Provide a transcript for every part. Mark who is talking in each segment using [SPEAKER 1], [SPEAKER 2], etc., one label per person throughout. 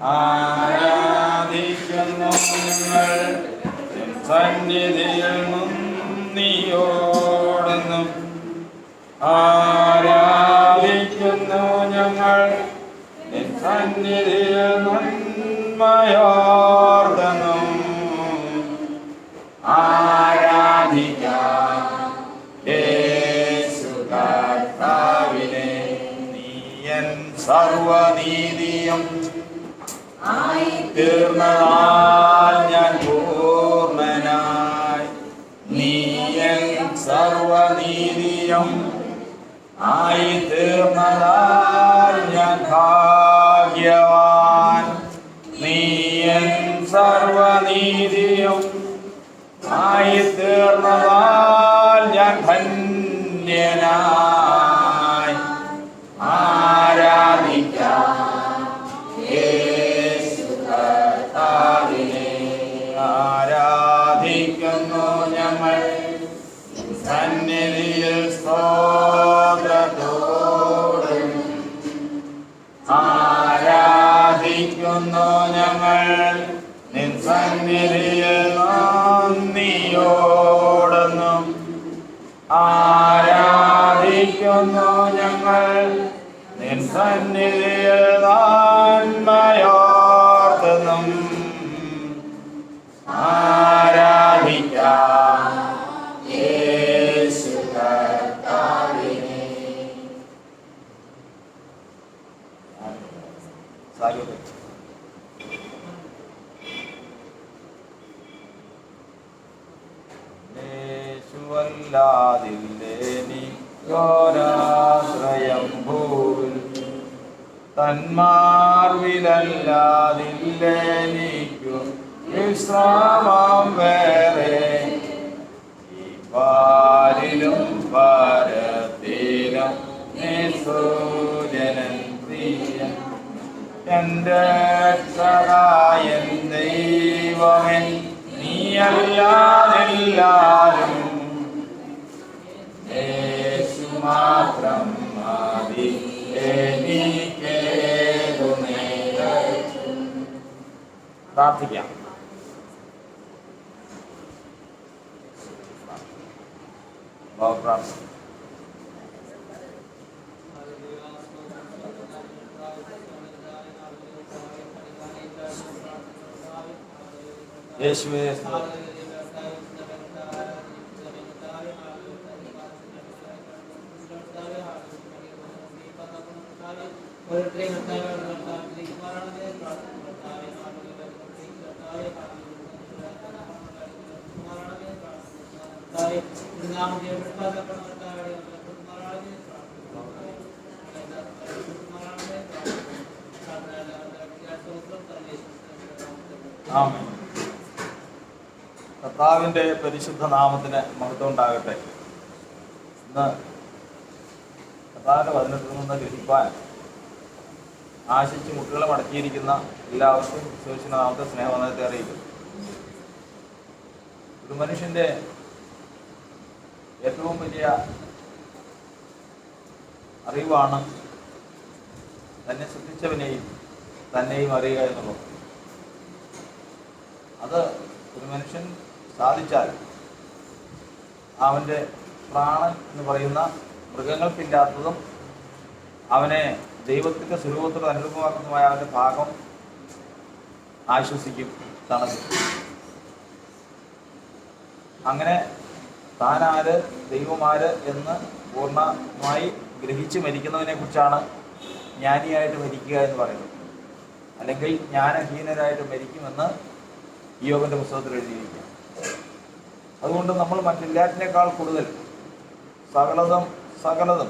[SPEAKER 1] ആരാധിക്കുന്നു ഞങ്ങൾ സന്നിധിയിൽ നന്ദിയോടെന്നും. ആരാധിക്കുന്നു ഞങ്ങൾ സന്നിധിയിൽ നന്മയോർന്നും. ആരാധിക്കാം യേശു കർത്താവിനെ. നീയൻ സർവനീതിയും തീർന്നതാൽ ഞാൻ പൂർണ്ണനായി. നീയൻ സർവനീതിയും ആയി തീർന്നതാൽ ഞാൻ ഭാഗ്യവാൻ. നീയൻ സർവനീതിയും ആയി തീർന്നതാൽ ഞാൻ ധന്യനായി. ആരാധിക്കാം യേശു കർത്താവിനെ. ആരാധിക്കുന്നു ഞങ്ങൾ സന്നിധിയിൽ സ്തോത്രത്തോടെ. ആരാധിക്കുന്നു ഞങ്ങൾ നിൻ സന്നിധിയിൽ നന്ദിയോടെന്നും. ആരാധിക്കുന്നു ഞങ്ങൾ നിൻ സന്നിധിയിൽ നന്മയോർത്തുന്നും. ആരാധിക്കാം യേശു കർത്താവിനെ. യേശുവല്ലാതില്ലേനിക്കൊരാശ്രയം ഭൂവിൽ, തന്മാർവിലല്ലാതില്ലേനിക്കു വിശ്രാമം വേറെ. ഈ പാലിലും ഭാരത്തിലും സൂര്യനൻ പ്രിയൻ. എന്റെ സഹായൻ ദൈവമേ, നീയല്ലാതെല്ലാരും. യേശു മാത്രം മതി എനിക്കേതു നേരത്തും. പ്രാർത്ഥിക്കാം. പ്രാർത്ഥന. യേശുവേ ആമേൻ. കർത്താവിൻ്റെ പരിശുദ്ധ നാമത്തിന് മഹത്വം ഉണ്ടാകട്ടെ. ഇന്ന് കർത്താവിൻ്റെ വചനത്തിൽ നിന്ന് ഗ്രഹിപ്പാൻ ആശിച്ച് മുട്ടുകളെ മടക്കിയിരിക്കുന്ന എല്ലാവർക്കും യേശുവിന്റെ നാമത്തെ സ്നേഹവന്ദനത്തെ അറിയിക്കുന്നു. ഒരു മനുഷ്യൻ്റെ ഏറ്റവും വലിയ അറിവാണ് തന്നെ സൃഷ്ടിച്ചവനെയും തന്നെയും അറിയുക എന്നുള്ളത്. അത് ഒരു മനുഷ്യൻ സാധിച്ചാൽ അവൻ്റെ പ്രാണൻ എന്ന് പറയുന്ന മൃഗങ്ങൾക്കില്ലാത്തതും അവനെ ദൈവത്തിൻ്റെ സ്വരൂപത്തോട് അനുരൂപമാക്കുന്നതുമായ അവൻ്റെ ഭാഗം ആശ്വസിക്കും, തണുക്കും. അങ്ങനെ താനാര് ദൈവമാര് എന്ന് പൂർണ്ണമായി ഗ്രഹിച്ച് മരിക്കുന്നതിനെ കുറിച്ചാണ് ജ്ഞാനിയായിട്ട് മരിക്കുക എന്ന് പറയുന്നത്. അല്ലെങ്കിൽ ജ്ഞാനഹീനരായിട്ട് മരിക്കുമെന്ന് യോബിന്റെ പുസ്തകത്തിൽ എഴുതിയിരിക്കുക. അതുകൊണ്ട് നമ്മൾ മറ്റെല്ലാറ്റിനേക്കാൾ കൂടുതൽ സകലതും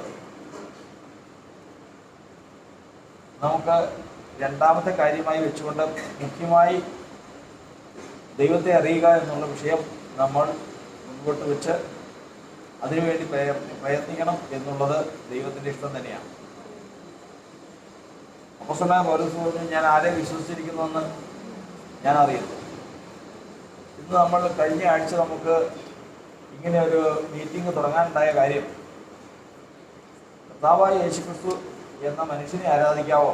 [SPEAKER 1] നമുക്ക് രണ്ടാമത്തെ കാര്യമായി വെച്ചുകൊണ്ട് മുഖ്യമായി ദൈവത്തെ അറിയുക എന്നുള്ള വിഷയം നമ്മൾ മുൻപോട്ട് വെച്ച് അതിനുവേണ്ടി പ്രയത്നിക്കണം എന്നുള്ളത് ദൈവത്തിൻ്റെ ഇഷ്ടം തന്നെയാണ്. അപ്പോസ്തലനായ പൗലോസ് പറഞ്ഞു, ഞാൻ ആരെ വിശ്വസിച്ചിരിക്കുന്നുവെന്ന് ഞാൻ അറിയുന്നു. ഇന്ന് നമ്മൾ കഴിഞ്ഞ ആഴ്ച നമുക്ക് ഇങ്ങനെ ഒരു മീറ്റിംഗ് തുടങ്ങാനുണ്ടായ കാര്യം, കർത്താവായ യേശുക്രിസ്തു എന്ന മനുഷ്യനെ ആരാധിക്കാവോ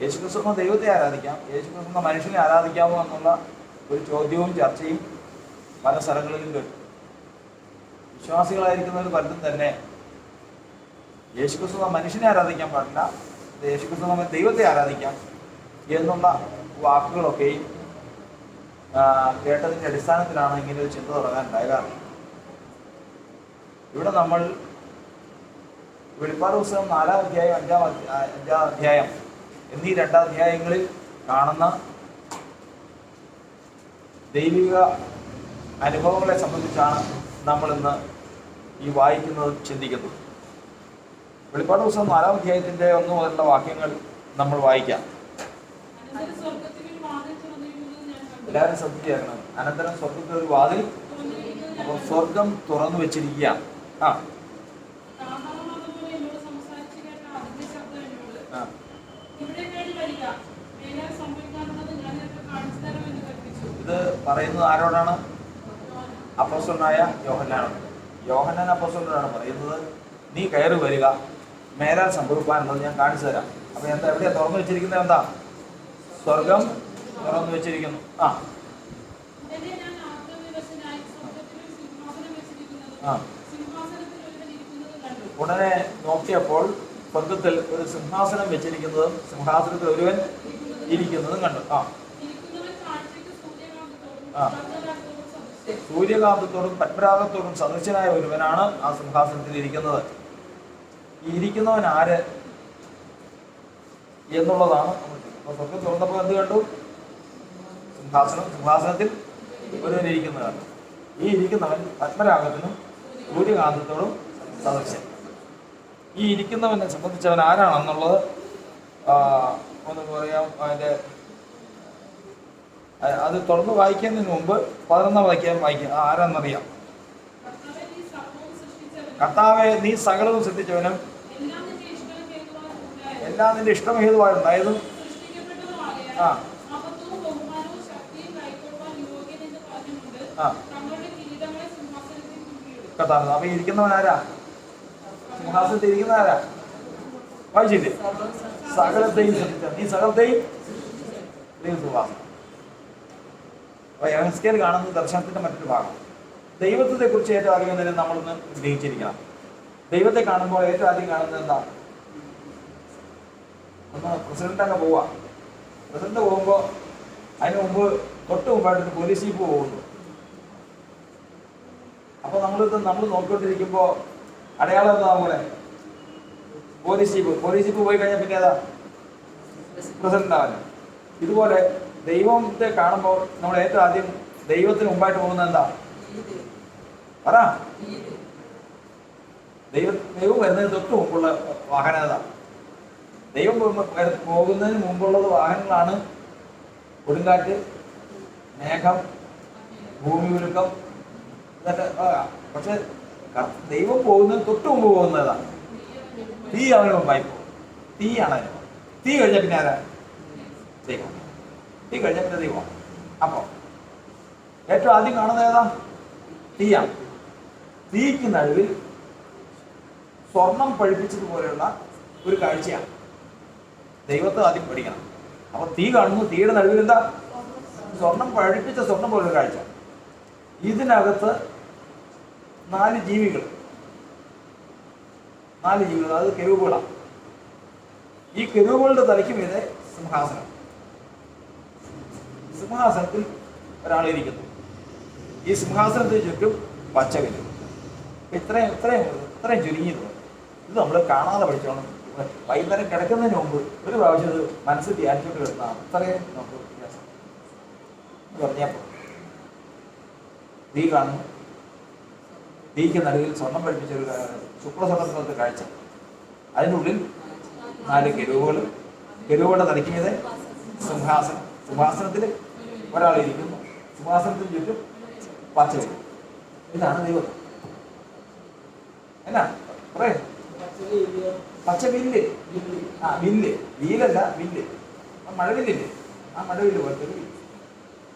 [SPEAKER 1] യേശുക്രിസ്തു എന്ന ദൈവത്തെ ആരാധിക്കാം, യേശുക്രിസ്തു എന്ന മനുഷ്യനെ ആരാധിക്കാമോ എന്നുള്ള ഒരു ചോദ്യവും ചർച്ചയും പല സ്ഥലങ്ങളിലും കേട്ടു. വിശ്വാസികളായിരിക്കുന്നവർ പലരും തന്നെ യേശുക്രിസ്തു എന്ന മനുഷ്യനെ ആരാധിക്കാൻ പാടില്ല, യേശുക്രിസ്തു എന്ന ദൈവത്തെ ആരാധിക്കാം എന്നുള്ള വാക്കുകളൊക്കെയും കേട്ടതിൻ്റെ അടിസ്ഥാനത്തിലാണ് ഇങ്ങനെ ഒരു ചിന്ത തുടങ്ങാനുണ്ടായത്. ഇവിടെ നമ്മൾ വെളിപ്പാട് പുസ്തകം 4-ാം അധ്യായം 5-ാം അധ്യായം എന്നീ 2 അധ്യായങ്ങളിൽ കാണുന്ന ദൈവിക അനുഭവങ്ങളെ സംബന്ധിച്ചാണ് നമ്മളിന്ന് ഈ വായിക്കുന്നത്, ചിന്തിക്കുന്നത്. വെളിപ്പാട് പുസ്തകം 4-ാം അധ്യായത്തിൻ്റെ 1 മുതലുള്ള വാക്യങ്ങൾ നമ്മൾ വായിക്കാം. എല്ലാവരും ശ്രദ്ധിച്ചേക്കണം. അനന്തരം സ്വർഗത്തിൽ ഒരു വാതിൽ, അപ്പോൾ സ്വർഗം തുറന്നു വെച്ചിരിക്കുകയാണ്. ഇത് പറയുന്നത് ആരോടാണ്? അപ്പോസ്തലനായ യോഹന്നാനാണ്. യോഹന്നാൻ അപ്പോസ്തലനാണ് പറയുന്നത്, നീ കയറി വരിക, മേലാൽ സംഭവിക്കാനുള്ളത് ഞാൻ കാണിച്ചു തരാം. അപ്പൊ എന്താ, എവിടെയാ തുറന്നു വെച്ചിരിക്കുന്നത്? എന്താ? സ്വർഗം തുറന്നു വെച്ചിരിക്കുന്നു. ഉടനെ നോക്കിയപ്പോൾ സ്വർഗത്തിൽ ഒരു സിംഹാസനം വെച്ചിരിക്കുന്നതും സിംഹാസനത്തിൽ ഒരുവൻ ഇരിക്കുന്നതും കണ്ടു. സൂര്യകാന്തത്തോടും പത്മരാഗത്തോടും സദൃശനായ ഒരുവനാണ് ആ സിംഹാസനത്തിൽ ഇരിക്കുന്നത്. ഈ ഇരിക്കുന്നവൻ ആര് എന്നുള്ളതാണ്. അപ്പൊ സ്വർഗം തുറന്നപ്പോൾ എന്ത് കണ്ടു? സിംഹാസനത്തിൽ ഒരുവൻ ഇരിക്കുന്നത് കണ്ടു. ഈ ഇരിക്കുന്നവൻ പത്മരാഗത്തിനും സൂര്യകാന്തത്തോടും സദൃശൻ. ഈ ഇരിക്കുന്നവനെ സംബന്ധിച്ചവൻ ആരാണെന്നുള്ളത് ഒന്ന് പറയാം. അതിൻ്റെ അത് തുറന്ന് വായിക്കുന്നതിന് മുമ്പ് 11-ാം വായിക്കാം. ആരാന്നറിയാം? കർത്താവെ, നീ സകലവും സൃഷ്ടിച്ചവനും എല്ലാം നിന്റെ ഇഷ്ടമേതുവായുണ്ടായതും കർത്താവ്. അപ്പൊ ഇരിക്കുന്നവൻ ആരാ? സിംഹാസനത്തിൽ ഇരിക്കുന്ന ആരാ? വായിച്ചില്ലേ? സകലത്തെയും ശ്രദ്ധിച്ച നീ സകലത്തെയും സിംഹാസനം. യഹസ്കേൽ കാണുന്ന ദർശനത്തിന്റെ മറ്റൊരു ഭാഗം. ദൈവത്തെ കുറിച്ച് ഏറ്റവും അറിയുന്നതിന് നമ്മളൊന്ന് ഗ്രഹിച്ചിരിക്കണം. ദൈവത്തെ കാണുമ്പോൾ ഏറ്റവും ആദ്യം കാണുന്നത് എന്താ? ഒന്ന് പ്രസിഡന്റ് പോവാ. പ്രസിഡന്റ് പോകുമ്പോൾ അതിന് മുമ്പ് തൊട്ട് മുമ്പായിട്ട് പോലീസ് ജീപ്പ് പോകുന്നു. അപ്പൊ നമ്മൾ നോക്കിക്കൊണ്ടിരിക്കുമ്പോ അടയാളം എന്താ? നമ്മളെ പോലീസ് ജീപ്പ് പോയി കഴിഞ്ഞാൽ പിന്നെ ഏതാ? പ്രസിഡന്റ് ആവാൻ. ഇതുപോലെ ദൈവത്തെ കാണുമ്പോൾ നമ്മൾ ഏറ്റവും ആദ്യം ദൈവത്തിന് മുമ്പായിട്ട് പോകുന്നത് എന്താ? പറ. ദൈവം വരുന്നതിന് തൊട്ട് മുമ്പുള്ള വാഹനം ഏതാ? ദൈവം പോകുന്നതിന് മുമ്പുള്ളത് വാഹനങ്ങളാണ് കൊടുങ്കാറ്റ്, മേഘം, ഭൂമി ഉരുക്കം, ഇതൊക്കെ. പക്ഷെ ദൈവം പോകുന്നതിന് തൊട്ട് മുമ്പ് പോകുന്നതാണ് തീ. അവന് മുമ്പായി പോകും. തീയാണ് അതിന്. തീ കഴിഞ്ഞ പിന്നെ ആരാ? ദൈവം. തീ കഴിഞ്ഞ പിന്നെ ദൈവം. അപ്പൊ ഏറ്റവും ആദ്യം കാണുന്നത് ഏതാ? തീയാണ്. തീക്ക് നടുവിൽ സ്വർണം പഴിപ്പിച്ചതുപോലെയുള്ള ഒരു കാഴ്ചയാണ്. ദൈവത്തെ ആദ്യം പഠിക്കണം. അപ്പൊ തീ കാണുന്നു, തീയുടെ നടുവിൽ എന്താ? സ്വർണം പഴിപ്പിച്ച സ്വർണം പോലൊരു കാഴ്ച. ഇതിനകത്ത് 4 ജീവികൾ, അത് കെരൂബുകളാണ്. ഈ കെരൂബുകളുടെ തലയ്ക്ക് മീതെ സിംഹാസനം. സിംഹാസനത്തിൽ ഒരാളിരിക്കുന്നു. ഈ സിംഹാസനത്തിന് ചുറ്റും പച്ചവില്ല്. ഇത്രയും ചുരുങ്ങിയത്. ഇത് നമ്മൾ കാണാതെ പഠിച്ചോണം. വൈകുന്നേരം കിടക്കുന്നതിന് മുമ്പ് ഒരു പ്രാവശ്യം ഇത് മനസ്സിൽ ധ്യാനിച്ചോണ്ട് കിടന്ന അത്രയും നമുക്ക് വ്യത്യാസം പറഞ്ഞപ്പോൾ. തീ കാണുന്നു. തീക്ക് നടുവിൽ സ്വർണം പഠിപ്പിച്ച ഒരു ശുക്ലസ്വർണ്ണത്തിനകത്ത് കാഴ്ച. അതിനുള്ളിൽ 4 കെരൂബുകൾ. കെരൂബുകളുടെ തലയ്ക്ക് മീതെ സിംഹാസനം. സിംഹാസനത്തിൽ ഒരാളിരിക്കുന്നു. സിംഹാസനത്തിന് ചുറ്റും പച്ചവില്ല്. ഇതാണ് ദൈവം. എന്നാ പറയേ? പച്ചവില്ല്. വില്ല്. വീലല്ല, വില്ല്. മഴവില്ലില്ലേ? ആ മഴവില്ല് പോലത്തെ ഒരു വില്ല്.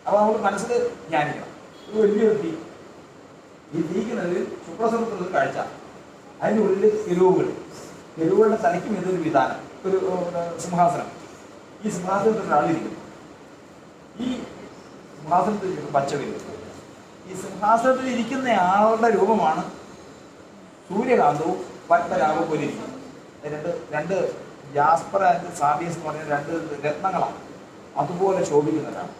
[SPEAKER 1] അപ്പൊ നമുക്ക് മനസ്സിൽ ധ്യാനിക്കണം. ഒരു വലിയൊരു തീ. ഈ തീക്ക് നടുവിൽ ശുക്ലസ്വർണ്ണത്തിനൊരു കാഴ്ച. അതിൻ്റെ ഉള്ളിൽ കെരൂബുകൾ. കെരൂബുകളുടെ തലയ്ക്കും ഇതൊരു വിധാനം, ഒരു സിംഹാസനം. ഈ സിംഹാസനത്തിൽ ഒരാളിരിക്കുന്നു. ഈ സിംഹാസനത്തിൽ പച്ച വരും. ഈ സിംഹാസനത്തിൽ ഇരിക്കുന്ന ആളുടെ രൂപമാണ് സൂര്യകാന്തവും പത്മരാഗവും പോലെ ഇരിക്കുന്നത്. രണ്ട് ജാസ്പർ ആൻഡ് സാബീസ് എന്ന് പറഞ്ഞ രണ്ട് രത്നങ്ങളാണ്. അതുപോലെ ശോഭിക്കുന്നവരാണ്.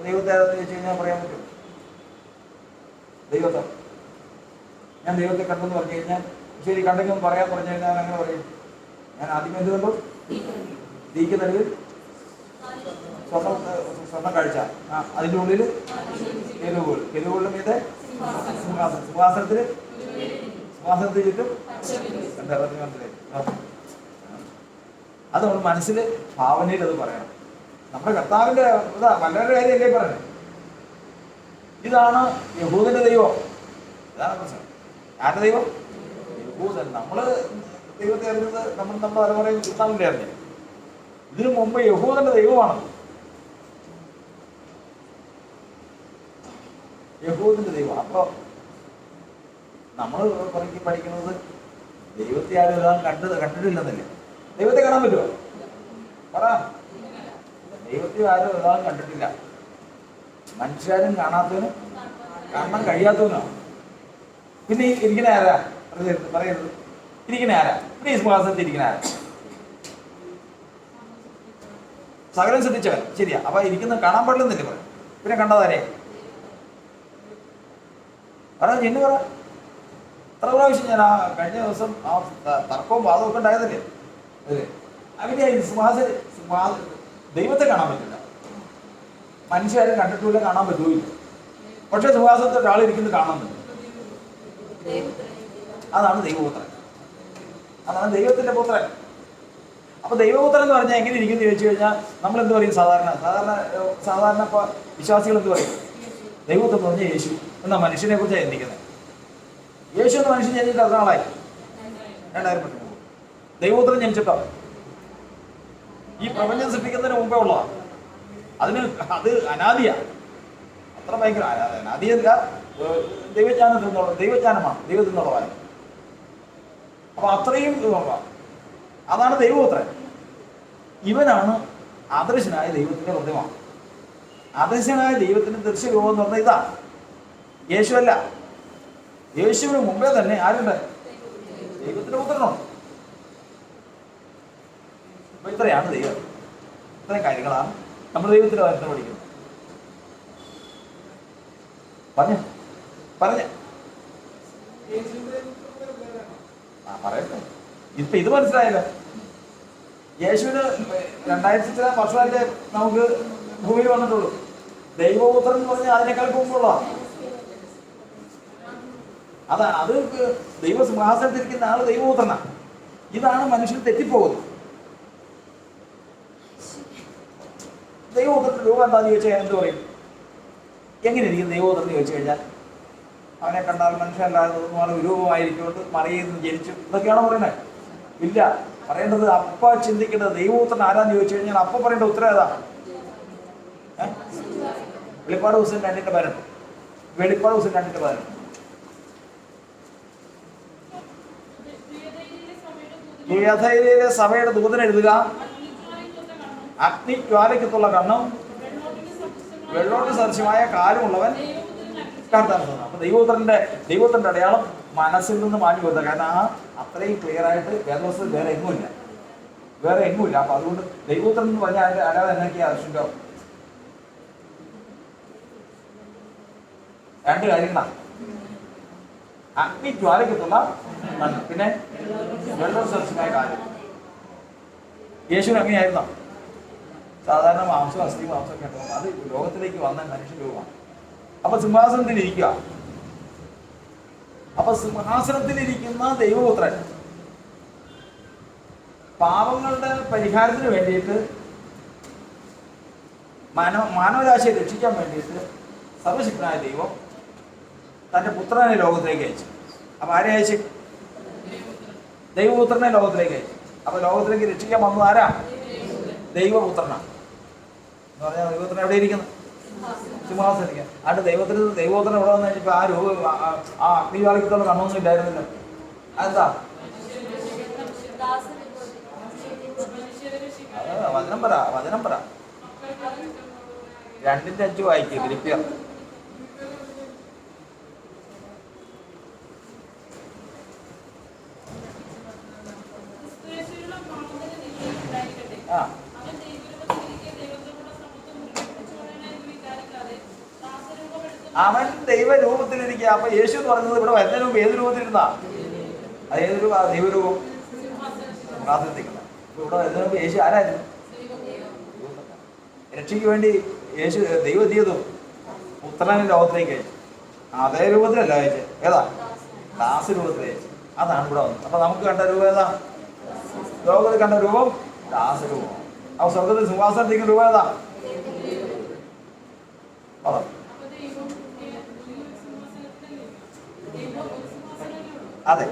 [SPEAKER 1] ദൈവത്തെ ആരെന്ന് ചോദിച്ചു കഴിഞ്ഞാൽ പറയാൻ പറ്റും. ദൈവത്തെ ഞാൻ ദൈവത്തെ കണ്ടെന്ന് പറഞ്ഞു കഴിഞ്ഞാൽ ശരി കണ്ടെങ്കിൽ ഒന്ന് പറയാൻ പറഞ്ഞു കഴിഞ്ഞാൽ അങ്ങനെ പറയും. ഞാൻ ആദ്യം എന്ത് കണ്ടു? തീക്ക് നടുവിൽ സ്വർണ്ണം കാഴ്ച. അതിൻ്റെ ഉള്ളിൽ കെരുവുകൾ, കെരുവുകളുടെ മീതെ സിംഹാസനം, സിംഹാസനത്തിൽ ചുറ്റും എന്താ മനസ്സിലായി. അത് നമ്മൾ മനസ്സിൽ ഭാവനയിൽ അത് പറയണം. നമ്മുടെ കർത്താവിന്റെ ഇതാ പലരുടെ കാര്യമല്ലേ പറയണേ. ഇതാണ് യഹൂദന്റെ ദൈവം. ഇതാണ് പ്രശ്നം. ആരുടെ ദൈവം? യഹൂദൻ. നമ്മള് ദൈവത്തെ അറിഞ്ഞത് നമ്മുടെ തലമുറയിൽ കർത്താവിന്റെ അറിഞ്ഞു. ഇതിനു മുമ്പ് യഹൂദന്റെ ദൈവമാണ്. യഹൂദന്റെ ദൈവം. അപ്പൊ നമ്മൾ പഠിക്കുന്നത് ദൈവത്തെ ആരും ഒരാൾ കണ്ടിട്ടില്ലെന്നല്ലേ. ദൈവത്തെ കാണാൻ പറ്റുമോ? പറ. ദൈവത്തെ ആരും ഒരാൾ കണ്ടിട്ടില്ല. മനുഷ്യരും കാണാത്തവനും കാണാൻ കഴിയാത്തവനാണ്. പിന്നെ ഇരിക്കുന്ന ആരാ? പറയരുത്. ഇരിക്കുന്ന ആരാ? പിന്നെ ഈ സിംഹാസനത്തിൽ ഇരിക്കുന്ന ആരാ? സകലം ശ്രദ്ധിച്ചവൻ. ശരിയാ. അപ്പൊ ഇരിക്കുന്നത് കാണാൻ പാടില്ലെന്നല്ലേ പറയും. പിന്നെ കണ്ടതാരേ? പറ. ചെന്ന് പറ. എത്ര പ്രാവശ്യം ഞാൻ കഴിഞ്ഞ ദിവസം തർക്കവും വാദവും ഒക്കെ ഉണ്ടായതല്ലേ അല്ലേ? അവര് ദൈവത്തെ കാണാൻ പറ്റില്ല. മനുഷ്യരും കണ്ടിട്ടില്ല, കാണാൻ പറ്റുകയില്ല. പക്ഷെ സിംഹാസനത്തിൽ ഒരാളിരിക്കുന്നത് കാണുന്നുണ്ട്. അതാണ് ദൈവപുത്രൻ. അതാണ് ദൈവത്തിന്റെ പുത്രൻ. അപ്പൊ ദൈവപുത്രൻ എന്ന് പറഞ്ഞാൽ എങ്ങനെ ഇരിക്കുന്നു ചോദിച്ചു കഴിഞ്ഞാൽ നമ്മൾ എന്ത് പറയും? സാധാരണ വിശ്വാസികൾ എന്ത് പറയും? ദൈവപുത്രൻ എന്ന് പറഞ്ഞാൽ യേശു എന്നാ മനുഷ്യനെ കുറിച്ചാണ് ചിന്തിക്കുന്നത്. യേശു എന്ന മനുഷ്യൻ ജനിച്ചിട്ട് എത്ര നാളായി? 2000 വർഷം. ദൈവപുത്രൻ ജനിച്ചിട്ടോ? ഈ പ്രപഞ്ചം സൃഷ്ടിക്കുന്നതിന് മുമ്പേ ഉള്ളതാണ്. അത് അനാദിയാണ്. അത്ര ഭയങ്കര അനാദിയല്ല, ദൈവജ്ഞാനമാണ്, ദൈവത്തിൽ നിന്നുള്ള കാര്യം. അപ്പൊ അത്രയും അതാണ് ദൈവപുത്രൻ. ഇവനാണ് അദൃശ്യനായ ദൈവത്തിന്റെ പ്രതിമ. അദൃശ്യനായ ദൈവത്തിന്റെ ദൃശ്യരൂപം എന്ന് പറഞ്ഞാൽ ഇതാണ്. യേശുവല്ല. യേശുവിന് മുമ്പേ തന്നെ ആരുണ്ട്? ദൈവത്തിന്റെ പുത്രനുണ്ട്. അപ്പൊ ഇത്രയാണ് ദൈവം. ഇത്രയും കാര്യങ്ങളാണ് നമ്മൾ ദൈവത്തിന്റെ കാര്യത്തിൽ പഠിക്കുന്നത്. പറഞ്ഞ പറയട്ടെ. ഇപ്പൊ ഇത് മനസ്സിലായല്ലോ. യേശുവിന് 2000 വർഷമല്ലേ നമുക്ക് ഭൂമിയിൽ വന്നിട്ടുള്ളൂ. ദൈവപുത്രൻ എന്ന് പറഞ്ഞാൽ അതിനേക്കാൾ മുമ്പുള്ളതാണ്. അതാണ്. അത് ദൈവസിംഹാസനത്തിരിക്കുന്ന ആള് ദൈവപുത്രനാണ്. ഇതാണ് മനുഷ്യൻ തെറ്റിപ്പോകുന്നത്. ദൈവപുത്രന്റെ രൂപം എന്താണെന്ന് ചോദിച്ചാൽ എന്ത് പറയും? എങ്ങനെ ഇരിക്കും ദൈവപുത്രൻ എന്ന് ചോദിച്ചു കഴിഞ്ഞാൽ അവനെ കണ്ടാൽ മനുഷ്യനല്ലാതെ രൂപമായിരിക്കൊണ്ട് മറിയുന്നു ജനിച്ചു ഇതൊക്കെയാണോ പറയണേ? ഇല്ല. പറയേണ്ടത് അപ്പ ചിന്തിക്കേണ്ടത് ദൈവപുത്രൻ ആരാന്ന് ചോദിച്ചു കഴിഞ്ഞാൽ അപ്പ പറയേണ്ട ഉത്തരം ഏതാ? വെളിപ്പാട് ദിവസം 2:18. വെളിപ്പാട് ദിവസം 2:18. തുയഥൈരയിലെ സഭയുടെ ദൂതൻ എഴുതുക, അഗ്നിജ്വാലയ്ക്കത്തുള്ള കണ്ണും വെള്ളോട്ട് സദൃശമായ കാലുമുള്ളവൻ കർത്താൻ. അപ്പൊ ദൈവത്തിന്റെ അടയാളം മനസ്സിൽ നിന്ന് മാറ്റി കൊടുത്ത. കാരണം അത്രയും ക്ലിയർ ആയിട്ട് വേദവസ്തു വേറെ എങ്ങുമില്ല. അപ്പൊ അതുകൊണ്ട് ദൈവപുത്രൻ എന്ന് പറഞ്ഞാൽ അതിന്റെ അല്ലാതെ എന്നൊക്കെയാ ആവശ്യമുണ്ടോ? 2 കാര്യങ്ങളാണ്. അഗ്നിജ്വാലയ്ക്കത്തുള്ള കണ്ണ്, പിന്നെ വെള്ളോട്ട് സദൃശമായ കാര്യം. യേശുവിന് അങ്ങനെയായിരുന്നോ? സാധാരണ മാംസം ഒക്കെ ഉണ്ടോ? അത് ലോകത്തിലേക്ക് വന്ന മനുഷ്യരൂപമാണ്. അപ്പൊ സിംഹാസനത്തിലിരിക്കുക. അപ്പൊ സിംഹാസനത്തിലിരിക്കുന്ന ദൈവപുത്രൻ പാപങ്ങളുടെ പരിഹാരത്തിന് വേണ്ടിയിട്ട് മാനവരാശിയെ രക്ഷിക്കാൻ വേണ്ടിയിട്ട് സർവശക്തനായ ദൈവം തന്റെ പുത്രനെ ലോകത്തിലേക്ക് അയച്ചു. അപ്പൊ ആരെ അയച്ചു? ദൈവപുത്രനെ ലോകത്തിലേക്ക് അയച്ചു. അപ്പൊ ലോകത്തിലേക്ക് രക്ഷിക്കാൻ വന്നത് ആരാ? ദൈവപുത്രനാണ്. എന്ന് പറഞ്ഞാൽ ദൈവപുത്രൻ എവിടെ ഇരിക്കുന്നു? സിംഹാസനിരിക്കുക. ആണ്ട് ദൈവപുത്രൻ എവിടെ വന്നു കഴിഞ്ഞപ്പോ ആ അഗ്നിജ്വാലയ്ക്കത്തുള്ള കണ്ണൊന്നും ഇല്ലായിരുന്നില്ല. അതെന്താ? വചനം പറ. 2:5 വായിക്കുക. ഫിലിപ്പിയർ. ആ അവൻ ദൈവരൂപത്തിലിരിക്കുക. അപ്പൊ യേശു എന്ന് പറയുന്നത് ഇവിടെ വരുന്ന രൂപം ഏത് രൂപത്തിലിരുന്നാ? അത് ഏത് രൂപ? ദൈവരൂപം പ്രാർത്ഥിക്കുന്നത്. അപ്പൊ ഇവിടെ വരുന്ന രൂപം യേശു ആരായിരുന്നു? രക്ഷയ്ക്ക് വേണ്ടി യേശു ദൈവം എന്ത് ചെയ്തു? പുത്രനെ ലോകത്തിലേക്ക് അയച്ചു. അതേ രൂപത്തിലല്ല അയച്ചു. ഏതാ? ദാസ് രൂപത്തിൽ അയച്ചു. അതാണ് ഇവിടെ വന്നത്. അപ്പൊ നമുക്ക് കണ്ട രൂപം ഏതാ? ലോകത്തിൽ കണ്ട രൂപം ദാസരൂപം. അപ്പൊ സ്വർഗത്തിൽ സിംഹാസനത്തിരിക്കുന്ന രൂപം ഏതാ? അതെ.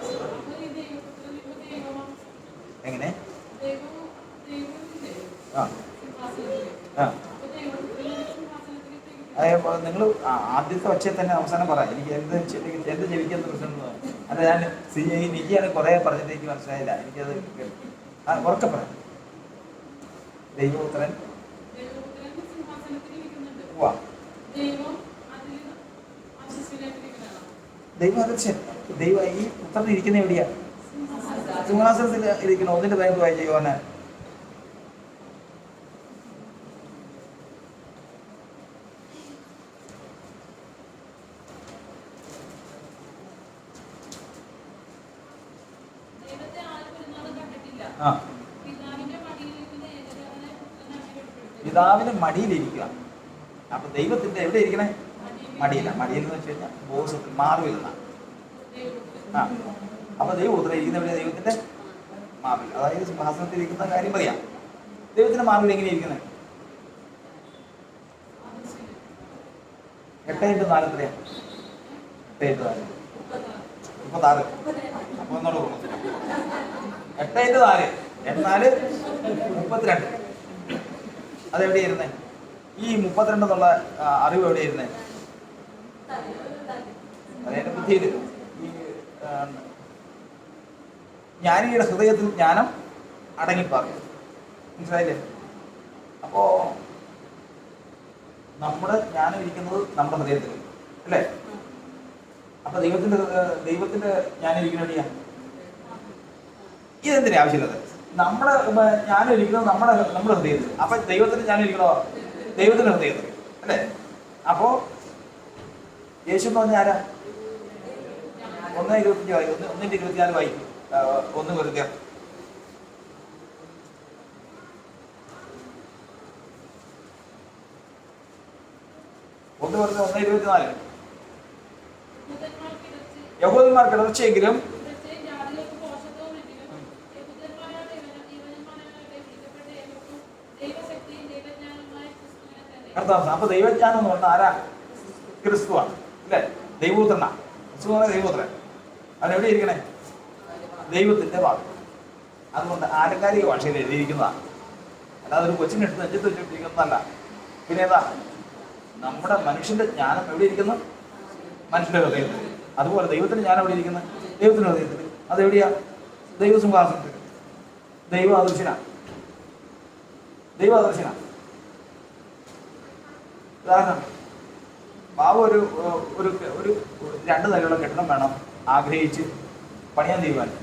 [SPEAKER 1] എങ്ങനെ? നിങ്ങൾ ആദ്യത്തെ ഒച്ചയിൽ തന്നെ അവസാനം പറയാം. എനിക്ക് എന്ത് ജപിക്കുന്ന പ്രശ്നമുണ്ടോ? അല്ല, ഞാൻ നിക്കിയാണ് കുറെ പറഞ്ഞിട്ട് എനിക്ക് മനസ്സിലായില്ല. എനിക്കത് ഉറക്കെ പറയാം. ദൈവപുത്രൻ ദൈവം അദൃശ്യൻ. ദൈവം ഈ പുത്രൻ ഇരിക്കുന്ന എവിടെയാ? സിംഹാസനത്തിൽ ഇരിക്കണം. ഒന്നിന്റെ ബാങ്ക് വായിച്ചു യോഹന്നാൻ. പിതാവിന്റെ മടിയിലിരിക്കുക. അപ്പൊ ദൈവത്തിന്റെ എവിടെ ഇരിക്കണേ? മടിയില്ല. മടിയിൽ എന്ന് വെച്ച് കഴിഞ്ഞാൽ ബോസത്തിൽ മാർവില്ല. അപ്പൊ ദൈവപുത്രൻ ഇരിക്കുന്ന എവിടെ? ദൈവത്തിന്റെ മാർവിൽ. അതായത് സിംഹാസനത്തിൽ ഇരിക്കുന്ന കാര്യം പറയാം. ദൈവത്തിന്റെ മാർവിൽ എങ്ങനെ ഇരിക്കുന്നത്? 8:4 എത്രയാ? 8:4 36. അപ്പൊ ഒന്നോട് 8:4 8:4 32. അതെവിടെയായിരുന്നേ? ഈ 32 എന്നുള്ള അറിവ് എവിടെയായിരുന്നേ? അതെന്റെ ബുദ്ധിയിൽ. ഈ ജ്ഞാനിയുടെ ഹൃദയത്തിൽ ജ്ഞാനം അടങ്ങിപ്പാർക്കും. മനസ്സിലായില്ലേ? അപ്പോ നമ്മുടെ ജ്ഞാനം ഇരിക്കുന്നത് നമ്മുടെ ഹൃദയത്തിൽ അല്ലേ? അപ്പൊ ദൈവത്തിന്റെ ജ്ഞാനം ഇരിക്കുന്ന എവിടെയാ? ഇതെന്തിനാ ആവശ്യമില്ലത്? നമ്മുടെ ജ്ഞാനം ഇരിക്കുന്നത് നമ്മുടെ ഹൃദയത്തിൽ. അപ്പൊ ദൈവത്തിന് ജ്ഞാനം ഇരിക്കണോ? ദൈവത്തിന്റെ ഹൃദയത്തിൽ അല്ലേ? അപ്പോ യേശു എന്ന് പറഞ്ഞ ആരാ? 1:25 വായിക്കും. 1:24 വായിക്കും. 1 Corinthians. ഒന്ന് പറഞ്ഞ 1:24. യഹൂദന്മാർക്ക് ഇടർച്ചയെങ്കിലും അപ്പൊ ദൈവജ്ഞാനം എന്ന് പറഞ്ഞാൽ ആരാ? ക്രിസ്തുവാണ് അല്ലേ? ദൈവപുത്രനാ. ക്രിസ്തു പറഞ്ഞ ദൈവപുത്രൻ. അതെവിടെ ഇരിക്കണേ? ദൈവത്തിന്റെ ഭാഗം. അതുകൊണ്ട് ആലങ്കാരിക ഭാഷയിൽ എഴുതിയിരിക്കുന്നതാണ്. അല്ലാതെ ഒരു കൊച്ചിനെടുത്ത് നെഞ്ചത്ത് വെച്ചിട്ടിരിക്കുന്നതല്ല. പിന്നെ ഏതാ? നമ്മുടെ മനുഷ്യന്റെ ജ്ഞാനം എവിടെ ഇരിക്കുന്നു? മനുഷ്യന്റെ ഹൃദയത്തിൽ. അതുപോലെ ദൈവത്തിന്റെ ജ്ഞാനം എവിടെ ഇരിക്കുന്നത്? ദൈവത്തിന്റെ ഹൃദയത്തിൽ. അതെവിടെയാ? ദൈവസിംഹാസനത്തിൽ. ദൈവ അദൃശ്യനാണ്. ഉദാഹരണം, ബാബു ഒരു 2 നിലയുള്ള കെട്ടിടം വേണം ആഗ്രഹിച്ച് പണിയാൻ തീരുമാനിച്ചു.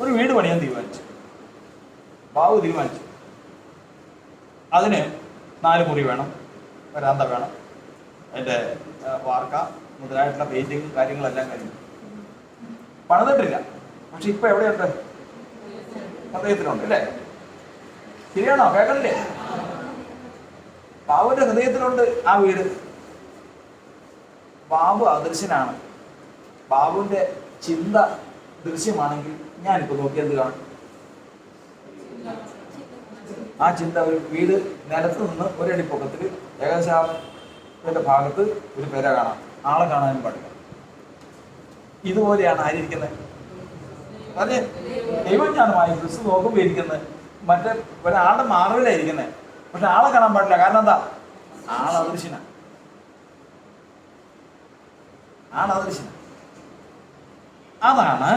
[SPEAKER 1] ഒരു വീട് പണിയാൻ തീരുമാനിച്ചു. ബാബു തീരുമാനിച്ചു. അതിന് 4 മുറി വേണം, വരാന്ത വേണം, അതിൻ്റെ വാർക്ക മുതലായിട്ടുള്ള പെയിന്റിങ് കാര്യങ്ങളെല്ലാം കഴിഞ്ഞു. പണിതിട്ടില്ല. പക്ഷെ ഇപ്പൊ എവിടെയുണ്ട്? ഹൃദയത്തിലുണ്ട് അല്ലേ? ശരിയാണോ? കേൾക്കണില്ലേ? ബാബുവിന്റെ ഹൃദയത്തിലുണ്ട് ആ വീട്. ബാബു അദൃശ്യനാണ്. ബാബുവിന്റെ ചിന്ത ദൃശ്യമാണെങ്കിൽ ഞാനിപ്പോ നോക്കി എന്ത് കാണും? ആ ചിന്ത ഒരു വീട് നിലത്ത് നിന്ന് 1 അടി പൊക്കത്തിൽ ഏകദേശം ഭാഗത്ത് ഒരു പേര കാണാം. ആളെ കാണാനും പാടില്ല. ഇതുപോലെയാണ് ആയിരിക്കുന്നത്. അതെ, ദൈവജ്ഞാനമായി ക്രിസ്തു നോക്കുമ്പോൾ ഇരിക്കുന്നത് മറ്റേ ഒരാളുടെ മാർവിലായിരിക്കുന്നത്. പക്ഷെ ആളെ കാണാൻ പാടില്ല. കാരണം എന്താ? ആളദൃശ്യനാണ്. അതാണ്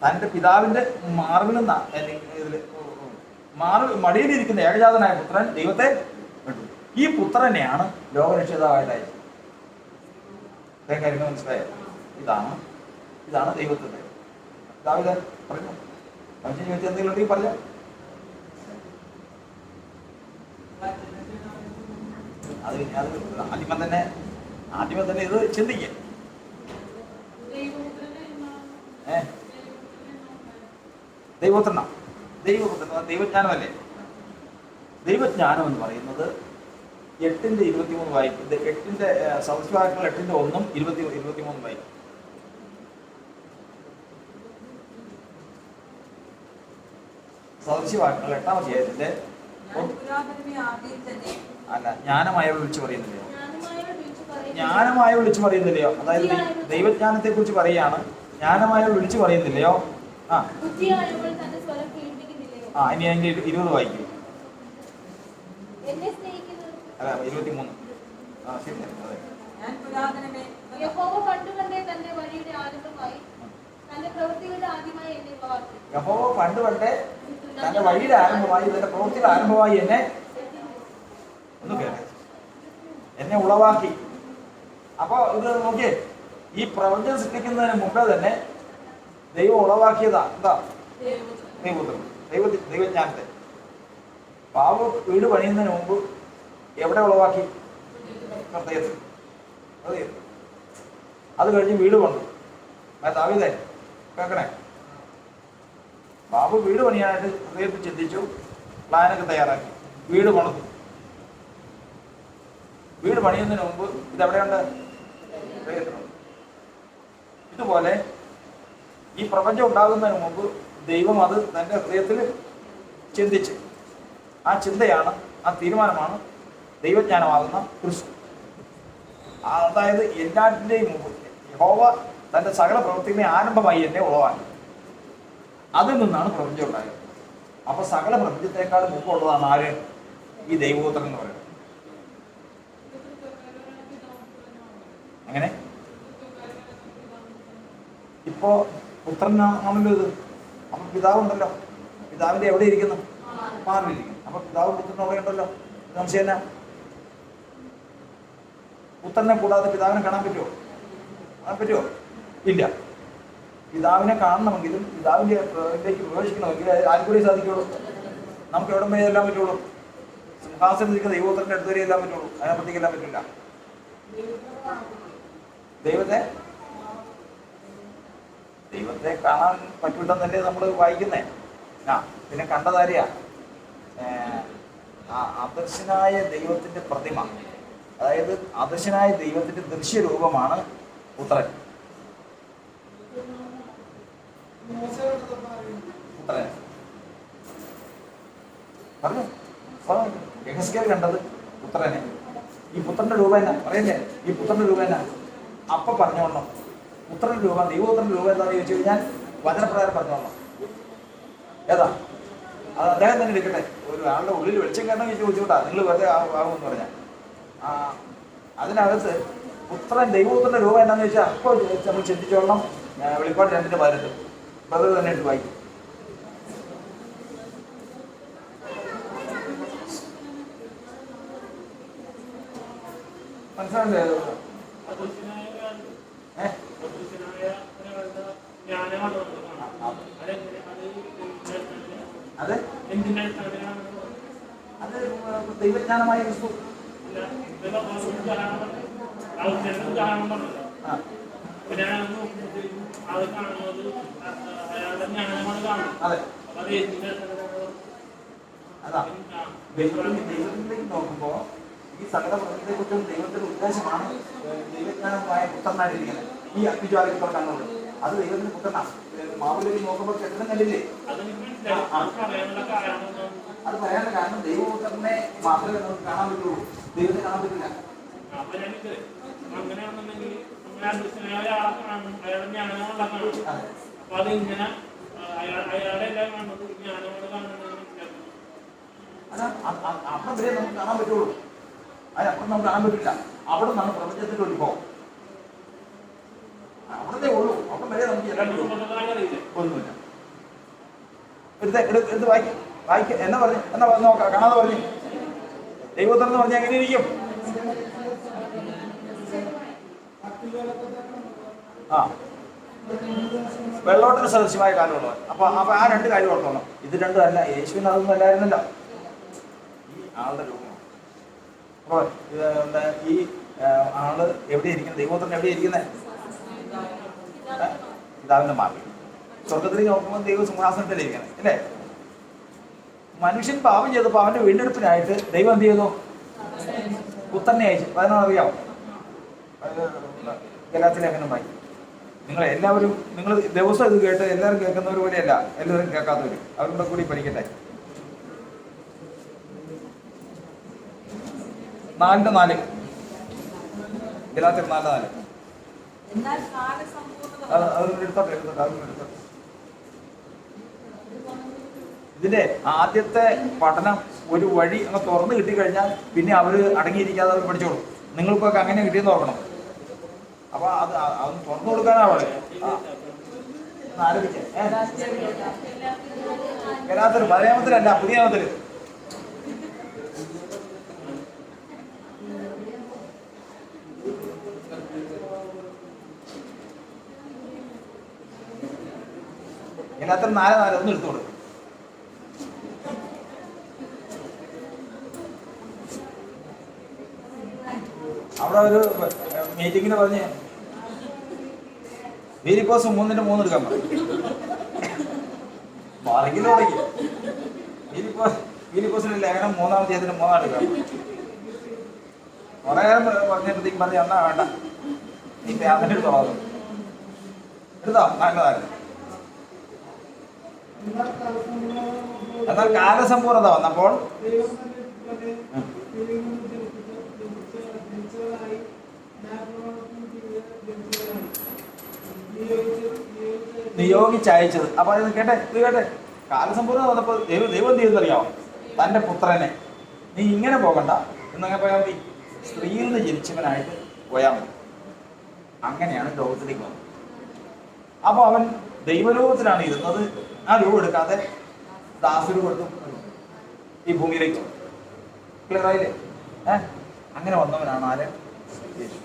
[SPEAKER 1] തൻ്റെ പിതാവിൻ്റെ മാറിൽ നിന്ന ഇതിൽ മടിയിലിരിക്കുന്ന ഏകജാതനായ പുത്രൻ ദൈവത്തെ വിട്ടു. ഈ പുത്രനെയാണ് ലോകരക്ഷിതാവായിട്ട് അയച്ചത്. ഇത്രയും കാര്യങ്ങൾ മനസ്സിലായോ? ഇതാണ് ദൈവത്തിൻ്റെ. പിതാവിത് പറഞ്ഞു. സംശയം ചോദിച്ചാൽ എന്തെങ്കിലും ഉണ്ടെങ്കിൽ പറഞ്ഞോ. അത് ആദ്യമേ തന്നെ ഇത് ചിന്തിക്കുക. ദൈവപുത്രന ദൈവജ്ഞാനമല്ലേ? ദൈവജ്ഞാനം എന്ന് പറയുന്നത് 8:23 വായിക്കും. 8 സദൃശവാക്യങ്ങൾ 8:1 23 വായിക്കും. സദൃശവാക്യങ്ങൾ 8-ാം അധ്യായത്തിന്റെ അല്ല ജ്ഞാനമായവൾ വിളിച്ചു പറയുന്നില്ലയോ? ജ്ഞാനമായ വിളിച്ചു പറയുന്നില്ലയോ? അതായത് ദൈവജ്ഞാനത്തെ കുറിച്ച് പറയുകയാണ്. ജ്ഞാനമായവൾ വിളിച്ചു പറയുന്നില്ലയോ? ഇനി അതിന്റെ 20 വായിക്കും. അല്ല 23. ശരി. അതെ. യഹോവ പണ്ട് പണ്ടേ തന്റെ വഴിയുടെ ആരംഭമായി തന്റെ പ്രവൃത്തിയുടെ ആരംഭമായി എന്നെ ഉളവാക്കി. അപ്പൊ ഇത് നോക്കിയേ, ഈ പ്രപഞ്ചം സൃഷ്ടിക്കുന്നതിന് മുമ്പേ തന്നെ ദൈവം ഉളവാക്കിയതാ. എന്താ? ദൈവപുത്രൻ, ദൈവജ്ഞാനത്തെ. പാവ വീട് പണിയുന്നതിന് മുമ്പ് എവിടെ ഉളവാക്കി? ഹൃദയത്തിൽ. അത് കഴിഞ്ഞ് വീട് പണിതു. ദാവീദേ കേൾക്കണേ, ബാബു വീട് പണിയാനായിട്ട് ഹൃദയത്തിൽ ചിന്തിച്ചു, പ്ലാനൊക്കെ തയ്യാറാക്കി, വീട് പണിതു. വീട് പണിയുന്നതിന് മുമ്പ് ഇതെവിടെയുണ്ട്? ഹൃദയത്തിലുണ്ട്. ഇതുപോലെ ഈ പ്രപഞ്ചം ഉണ്ടാകുന്നതിന് മുമ്പ് ദൈവം അത് തൻ്റെ ഹൃദയത്തിൽ ചിന്തിച്ച്, ആ ചിന്തയാണ്, ആ തീരുമാനമാണ് ദൈവജ്ഞാനമാകുന്ന ക്രിസ്തു. അതായത് എല്ലാറ്റിൻ്റെയും മുമ്പ് യഹോവ തൻ്റെ സകല പ്രവൃത്തികളെ ആരംഭമായി എന്നെ ഉളവാക്കി. അതിൽ നിന്നാണ് പ്രപഞ്ചം ഉണ്ടായത്. അപ്പൊ സകല പ്രപഞ്ചത്തെക്കാൾ മുമ്പുള്ളതാണ് ആര്? ഈ ദൈവപുത്രൻ എന്ന് പറയുന്നത്. അങ്ങനെ ഇപ്പോ പുത്രനാണല്ലോ ഇത്. അപ്പൊ പിതാവുണ്ടല്ലോ. പിതാവിന്റെ എവിടെ ഇരിക്കുന്നു? മാറിയിരിക്കുന്നു. അപ്പൊ പിതാവും പുത്രനും അവിടെ ഉണ്ടല്ലോ. സംശയം. പുത്രനെ കൂടാതെ പിതാവിനെ കാണാൻ പറ്റുമോ? ഇല്ല. പിതാവിനെ കാണണമെങ്കിലും പിതാവിലേക്ക് പ്രവേശിക്കണമെങ്കിൽ ആർക്കൂടെ സാധിക്കുള്ളൂ? നമുക്ക് എവിടെ വരെ എല്ലാം പറ്റുള്ളൂ? സിംഹാസനത്തിരിക്കുന്ന ദൈവപുത്രന്റെ അടുത്ത് വരെ എല്ലാം പറ്റുള്ളൂ. അതിനപ്പുറത്തേക്ക് എല്ലാം പറ്റില്ല. ദൈവത്തെ കാണാൻ പറ്റൂലെന്നല്ലേ നമ്മൾ വായിക്കുന്നേ. പിന്നെ കണ്ടതാരെയാ? അദർശനായ ദൈവത്തിന്റെ പ്രതിമ. അതായത് അദർശനായ ദൈവത്തിന്റെ ദൃശ്യരൂപമാണ് പുത്രൻ. പറഞ്ഞു യഹസ്കേൽ കണ്ടത് പുത്രനെ. ഈ പുത്രന്റെ രൂപ എന്നാ പറയല്ലേ? ഈ പുത്രന്റെ രൂപ എന്നാ? അപ്പൊ പറഞ്ഞോളണം. പുത്രന്റെ രൂപ, ദൈവപുത്രന്റെ രൂപ എന്താണെന്ന് ചോദിച്ചു കഴിഞ്ഞാൽ വചനപ്രകാരം പറഞ്ഞോളണം. ഏതാ? അത് അദ്ദേഹം തന്നെ എടുക്കട്ടെ. ഒരു ആളുടെ ഉള്ളിൽ വെളിച്ചം കാരണം ചോദിച്ചുകൂട്ടാ, നിങ്ങൾ വെറുതെ ആകുമെന്ന് പറഞ്ഞാൽ. അതിനകത്ത് പുത്രൻ ദൈവപുത്രന്റെ രൂപ എന്നാന്ന് ചോദിച്ചാൽ അപ്പോൾ നമ്മൾ ചിന്തിച്ചോളണം. വെളിപ്പാട് 2:18 ബ്രദർ തന്നെ എടുത്ത് വായിക്കും. മനസ്സിലായില്ലേ? അത് ദൈവജ്ഞാനമായ ക്രിസ്തു. അതാ ദൈവത്തിലേക്ക് നോക്കുമ്പോ ഈ സകല പ്രപഞ്ചത്തെ കുറിച്ചും ദൈവത്തിന്റെ ഉദ്ദേശമാണ് ദൈവജ്ഞാനമായ പുത്രനായിട്ടിരിക്കുന്നത്. ഈ അഗ്നിജ്വാലകൾ കണ്ണുള്ളത് അത് ദൈവത്തിന്റെ പുത്രനാണ്. മാവിലേക്ക് നോക്കുമ്പോൾ കെട്ടിടം കണ്ടില്ലേ? അത് പറയാനുള്ള കാരണം ദൈവപുത്രനെ മാത്രമേ നമുക്ക് കാണാൻ പറ്റുള്ളൂ, ദൈവത്തെ കാണാൻ പറ്റില്ല. അപ്പം വരെ നമുക്ക് കാണാൻ പറ്റുള്ളൂ, അതിനപ്പുറം നമുക്ക് കാണാൻ പറ്റില്ല. അവിടെ നിന്നാണ് പ്രപഞ്ചത്തിന്റെ ഉത്ഭവം. അവിടത്തെ ഉള്ളൂ. അവിടെ വരെ നമുക്ക് എല്ലാം ഒന്നുമില്ല. എടുത്ത് വായിക്ക എന്നാ പറഞ്ഞു, എന്നാ നോക്കാം, കാണാതെ പറഞ്ഞു. ദൈവപുത്രൻ എന്ന് പറഞ്ഞാൽ എങ്ങനെ ഇരിക്കും? ആ, വെള്ളോട്ടിന് സദൃശ്യമായ കാലമുള്ളവൻ. അപ്പൊ ആ രണ്ട് കാര്യം ഓർത്തോണം. ഇത് രണ്ടും അല്ല, യേശുവിന് അതൊന്നും അല്ലായിരുന്നല്ലോ, ഈ ആളുടെ രൂപം. അപ്പോൾ ഈ ആള് എവിടെ ഇരിക്കുന്നത്? ദൈവപുത്രൻ എവിടെ ഇരിക്കുന്നത്? പിതാവിന്റെ മാർഗം. സ്വർഗത്തിലേക്ക് നോക്കുമ്പോൾ ദൈവ സിംഹാസനത്തിലിരിക്കുന്നത് അല്ലേ? മനുഷ്യൻ പാപം ചെയ്തപ്പോൾ അവന്റെ വീണ്ടെടുപ്പിനായിട്ട് ദൈവം എന്ത് ചെയ്തു? പുത്രനെ അയച്ചു. അതിനറിയാമോ? ഗലാത്യലേഖനം വായിക്കും. എല്ലാവരും നിങ്ങൾ ദിവസം ഇത് കേട്ട് എല്ലാവരും കേൾക്കുന്നവർ പോലെയല്ല, എല്ലാവരും കേൾക്കാത്തവരും അവരുടെ കൂടി പഠിക്കട്ടെ. 4:4 ഗലാത്യർ 4:4. എടുത്തോട്ടെ. ഇതിന്റെ ആദ്യത്തെ പഠനം ഒരു വഴി അങ്ങ് തുറന്നു കിട്ടിക്കഴിഞ്ഞാൽ പിന്നെ അവര് അടങ്ങിയിരിക്കാതെ അവർ പഠിച്ചോളൂ. നിങ്ങൾക്കൊക്കെ അങ്ങനെ കിട്ടിയെന്ന് ഓർക്കണം. അപ്പൊ അത് തുറന്നു കൊടുക്കാനാ വളരെ ആരംഭിച്ചേ. ഗലാത്യർ പഴയ നിയമത്തിലല്ല, പുതിയ നിയമത്തില്. ഗലാത്യർ 4:4 ഒന്ന് എടുത്തു കൊടുക്കും. അവിടെ ഒരു മീറ്റിങ്ങിന് പറഞ്ഞ് ഫിലിപ്പോസ് 3:3 എടുക്കാൻ പറഞ്ഞു. പറകില് തുടങ്ങി. ഫിലിപ്പോസിന്റെ ലേഖനം 3-ാം അധ്യായത്തിന് 3 എടുക്കാൻ കുറെ പറഞ്ഞപ്പോഴത്തേക്കും പറഞ്ഞ് എന്നാ വേണ്ട, നീ അങ്ങനെ എടുത്തോളാം. എടുത്തോ, നല്ലതാണ്. എന്നാൽ കാലസമ്പൂർണത വന്നപ്പോൾ നിയോഗിച്ചയച്ചത്. അപ്പൊ ഇത് കേട്ടെ, കാലസമ്പൂർണ്ണത വന്നപ്പോൾ ദൈവം എന്ത് ചെയ്യുന്നറിയാമോ? തന്റെ പുത്രനെ നീ ഇങ്ങനെ പോകണ്ട എന്നങ്ങനെ പോയാൽ മതി, സ്ത്രീയിൽ നിന്ന് ജനിച്ചവനായിട്ട് പോയാൽ മതി. അങ്ങനെയാണ് ലോകത്തിലേക്ക് വന്നത്. അപ്പൊ അവൻ ദൈവരൂപത്തിലാണ് ഇരുന്നത്. ആ രൂപം എടുക്കാതെ ദാസരൂപം ഈ ഭൂമിയിലേക്ക് വന്നു. ക്ലിയർ ആയില്ലേ? അങ്ങനെ വന്നവനാണ് ആര്? യേശു.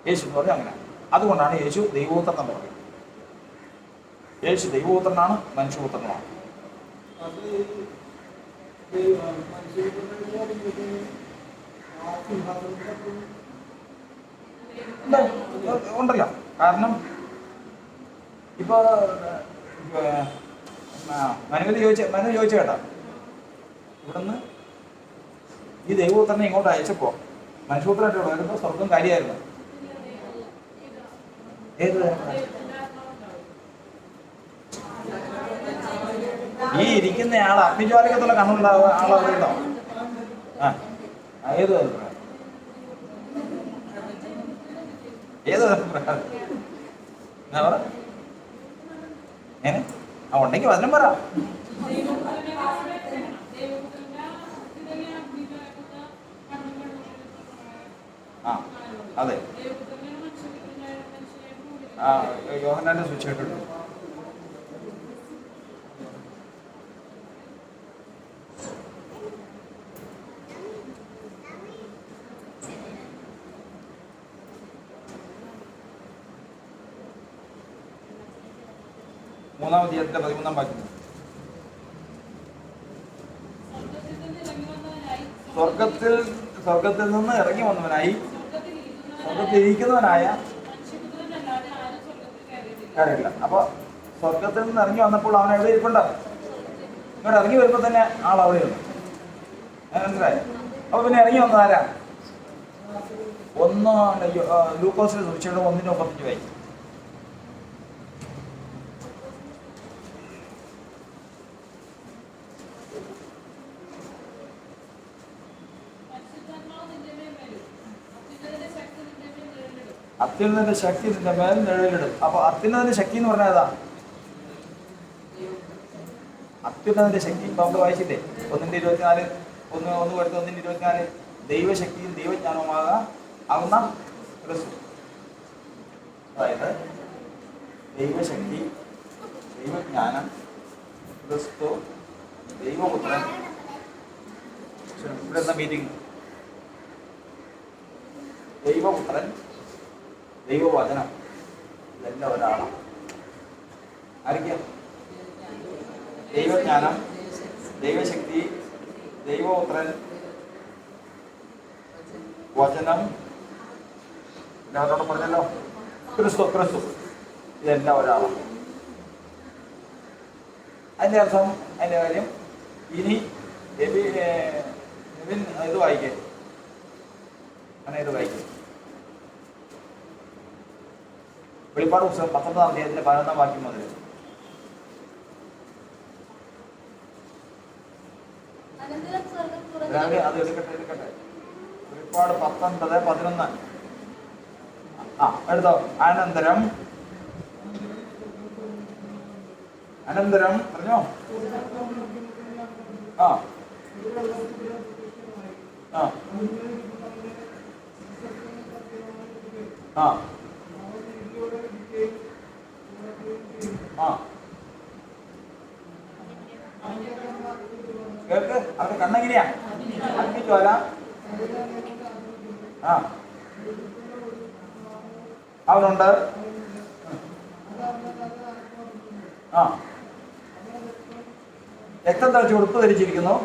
[SPEAKER 1] യേശു എന്ന് പറഞ്ഞാൽ അങ്ങനെ. അതുകൊണ്ടാണ് യേശു ദൈവപുത്രൻ എന്ന് പറയുന്നത്. യേശു ദൈവപുത്രനാണ്, മനുഷ്യപുത്രനുമാണ്. ഉണ്ടല്ലോ. കാരണം ഇപ്പൊ മനു ചോദിച്ച കേട്ടാ, ഇവിടുന്ന് ഈ ദൈവപുത്രനെ ഇങ്ങോട്ട് അയച്ചപ്പോ മനുഷ്യപുത്രനായിട്ട് വരുമ്പോ സ്വർഗം കാര്യമായിരുന്നു. ഏത് ഈ ഇരിക്കുന്ന ആൾ അഗ്നിജ്വാലകത്തുള്ള കണ്ണുള്ള ആളോ? ഏത് ഉണ്ടെങ്കിൽ വചനം പറ. അതെ, യോഹന്നാന്റെ സുവിശേഷം. മൂന്നാം അധ്യായത്തിന്റെ 13-ാം വാക്യം. സ്വർഗത്തിൽ നിന്ന് ഇറങ്ങി വന്നവനായി, സ്വർഗത്തിൽ ഇരിക്കുന്നവനായ കാര്യമില്ല. അപ്പൊ സ്വർഗത്തിൽ നിന്ന് ഇറങ്ങി വന്നപ്പോൾ അവൻ എവിടെ ഇരിപ്പുണ്ടാവും? ഇങ്ങോട്ട് ഇറങ്ങി വരുമ്പോ തന്നെ ആൾ അവിടെയുണ്ട്. മനസ്സിലായി? അപ്പൊ പിന്നെ ഇറങ്ങി വന്നതാരാ? ലൂക്കോസിന്റെ സുവിശേഷം 1:35 വായിക്കും. അത്യുന്നതിന്റെ ശക്തി നിന്റെ മേൽ നിഴലിടും. അപ്പൊ അത്യുന്നതിന്റെ ശക്തി എന്ന് പറഞ്ഞാൽ ഏതാ? അത്യുന്നതിന്റെ ശക്തി ഇപ്പൊ നമ്മൾ വായിച്ചില്ലേ? 1:24 1:24 ദൈവശക്തിയും ദൈവജ്ഞാനവുമാകുന്ന ക്രിസ്തു. അതായത് ദൈവശക്തി, ദൈവജ്ഞാനം, ക്രിസ്തു, ദൈവപുത്രൻ. ഇവിടെ എന്താ മീറ്റിംഗ്? ദൈവപുത്രൻ, ദൈവവചനം, ഇതെല്ലാം ഒരാളാണ്. ആരൊക്കെയാ? ദൈവജ്ഞാനം, ദൈവശക്തി, ദൈവപുത്രൻ, വചനം, അവരോട് പറഞ്ഞല്ലോ ക്രിസ്തു. ഇതെല്ലാം ഒരാളാണ്. അതിൻ്റെ അർത്ഥം, അതിൻ്റെ കാര്യം ഇനി ഇത് വായിക്കേ, അങ്ങനെ ഇത് വായിക്കേ. വെളിപ്പാട് പുസ്തകം 19-ാം അധ്യായത്തിലെ 11-ാം വാക്യം മുതൽ. അത് എടുക്കട്ടെ. വെളിപ്പാട് 19:11. എടുത്തോ. അനന്തരം പറഞ്ഞോ. ആ ആ കേൾക്ക്. അവരുടെ കണ്ണെങ്ങനെയാ? അഗ്നിജ്വാല. അവനുണ്ട്. രക്തം തളിച്ച് ഉടുപ്പ് ധരിച്ചിരിക്കുന്നു.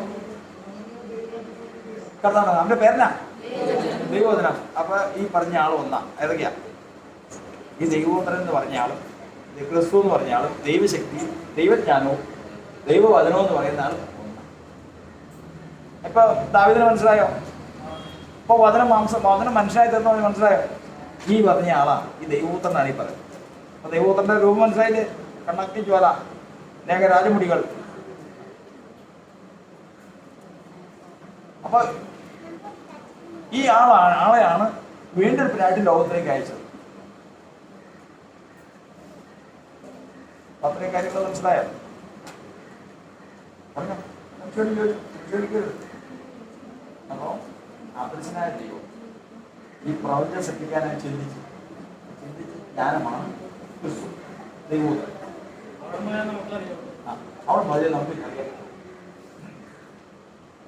[SPEAKER 1] കർത്താവ് അവന്റെ പേരനാ ദൈവോധനം. അപ്പൊ ഈ പറഞ്ഞ ആൾ ഒന്നാ. ഏതൊക്കെയാ? ഈ ദൈവോധനം എന്ന് പറഞ്ഞ ആളും ക്രിസ്തു എന്ന് പറഞ്ഞ ആളും ദൈവശക്തി, ദൈവജ്ഞാനവും ദൈവവചനവും എന്ന് പറയുന്ന ആൾ ഒന്നാ. ഇപ്പൊ ദാവീദിന് മനസ്സിലായോ? ഇപ്പൊ വചനം മനുഷ്യനായി തീർന്ന മനസ്സിലായോ? ഈ പറഞ്ഞ ആളാണ് ഈ ദൈവപുത്രനാണ് ഈ പറയുന്നത്. അപ്പൊ ദൈവപുത്രന്റെ രൂപം മനസ്സിലായില്ലേ? കണ്ണഗ്നി ജ്വാല, അനേക രാജമുടികൾ. അപ്പൊ ഈ ആളെയാണ് വീണ്ടെടുപ്പിനായിട്ട് ലോകത്തിലേക്ക് അയച്ചത്. അത്രയും കാര്യങ്ങൾ മനസ്സിലായോ? പറഞ്ഞോ. ചോദിക്കരുത്. അപ്പോ അദൃശ്യനായ ദൈവം ഈ പ്രപഞ്ചം സൃഷ്ടിക്കാനായി ചിന്തിച്ച് ജ്ഞാനമാണ് ക്രിസ്തു, ദൈവപുത്രൻ. അവിടെ മതി നമുക്കറിയാം.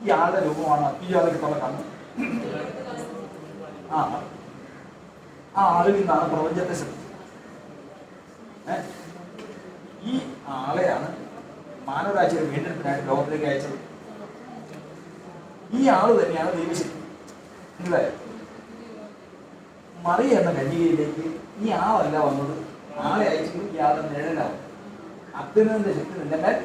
[SPEAKER 1] ഈ ആളുടെ രൂപമാണ് ഈ ആളുടെ കണ്ണ്. ആ ആളിൽ നിന്നാണ് പ്രപഞ്ചത്തെ സൃഷ്ടിച്ചത്. ഈ ആളെയാണ് മാനവരാശിയുടെ വീണ്ടെടുപ്പിനായിട്ട് ലോകത്തിലേക്ക് അയച്ചത്. ഈ ആള് തന്നെയാണ് ദൈവശക്തി. മനസ്സിലായോ? മറിയ എന്ന കന്യകയിലേക്ക് ഈ ആളല്ല വന്നത്, ആളെ അയച്ചത് ഈ ആളുടെ നിഴലാവും. അത്യുന്നതന്റെ ശക്തി നിന്റെ മേൽ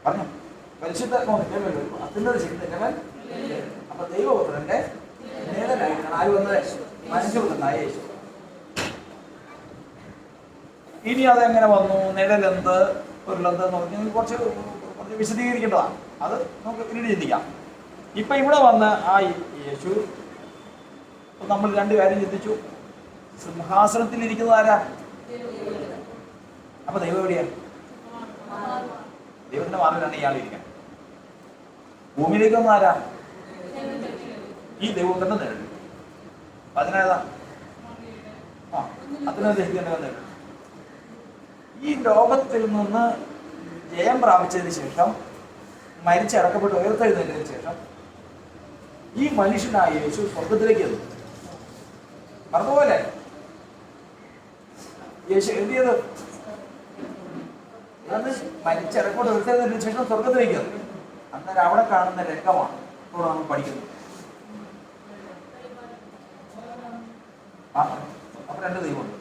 [SPEAKER 1] പറഞ്ഞു. പരിശുദ്ധാത്മാവ് നിന്റെ മേൽ വരും. അത്യുന്നത ശക്തി നിന്റെ മേൽ. അപ്പൊ ദൈവപുത്രന്റെ നിഴലായിട്ടാണ് ആര് വന്നത്? മനുഷ്യപുത്രനായ യേശു. ഇനി അതെങ്ങനെ വന്നു? നിഴലെന്ത്, പൊരുളെന്ത് എന്ന് പറഞ്ഞ് കുറച്ച് വിശദീകരിക്കേണ്ടതാണ്. അത് നമുക്ക് പിന്നീട് ചിന്തിക്കാം. ഇപ്പൊ ഇവിടെ വന്ന് ആ യേശു, നമ്മൾ രണ്ട് കാര്യം ചിന്തിച്ചു. സിംഹാസനത്തിൽ ഇരിക്കുന്നത് ആരാ? അപ്പൊ ദൈവം എവിടെയാ? ദൈവത്തിന്റെ മാറിലാണ് ഇയാൾ ഇരിക്കാൻ. ഭൂമിയിലേക്ക് വന്ന ആരാ? ഈ ദൈവത്തിന്റെ നേരിടും. അതിനേതാ? അതിനെ ഈ ലോകത്തിൽ നിന്ന് ജയം പ്രാപിച്ചതിന് ശേഷം, മരിച്ചടക്കപ്പെട്ട് ഉയർത്തെഴുന്നതിന് ശേഷം ഈ മനുഷ്യനായ യേശു സ്വർഗത്തിലേക്ക് എത്തും. അതുപോലെ യേശു എന്ത് ചെയ്ത് മരിച്ചടക്കപ്പെട്ട് ഉയർത്തെഴുന്നതിന് ശേഷം സ്വർഗത്തിലേക്ക് എത്തും. അന്നേരം അവിടെ കാണുന്ന രംഗമാണ് ഇപ്പോൾ നമ്മൾ പഠിക്കുന്നത്. അപ്പൊ രണ്ട് ദൈവമുണ്ട്.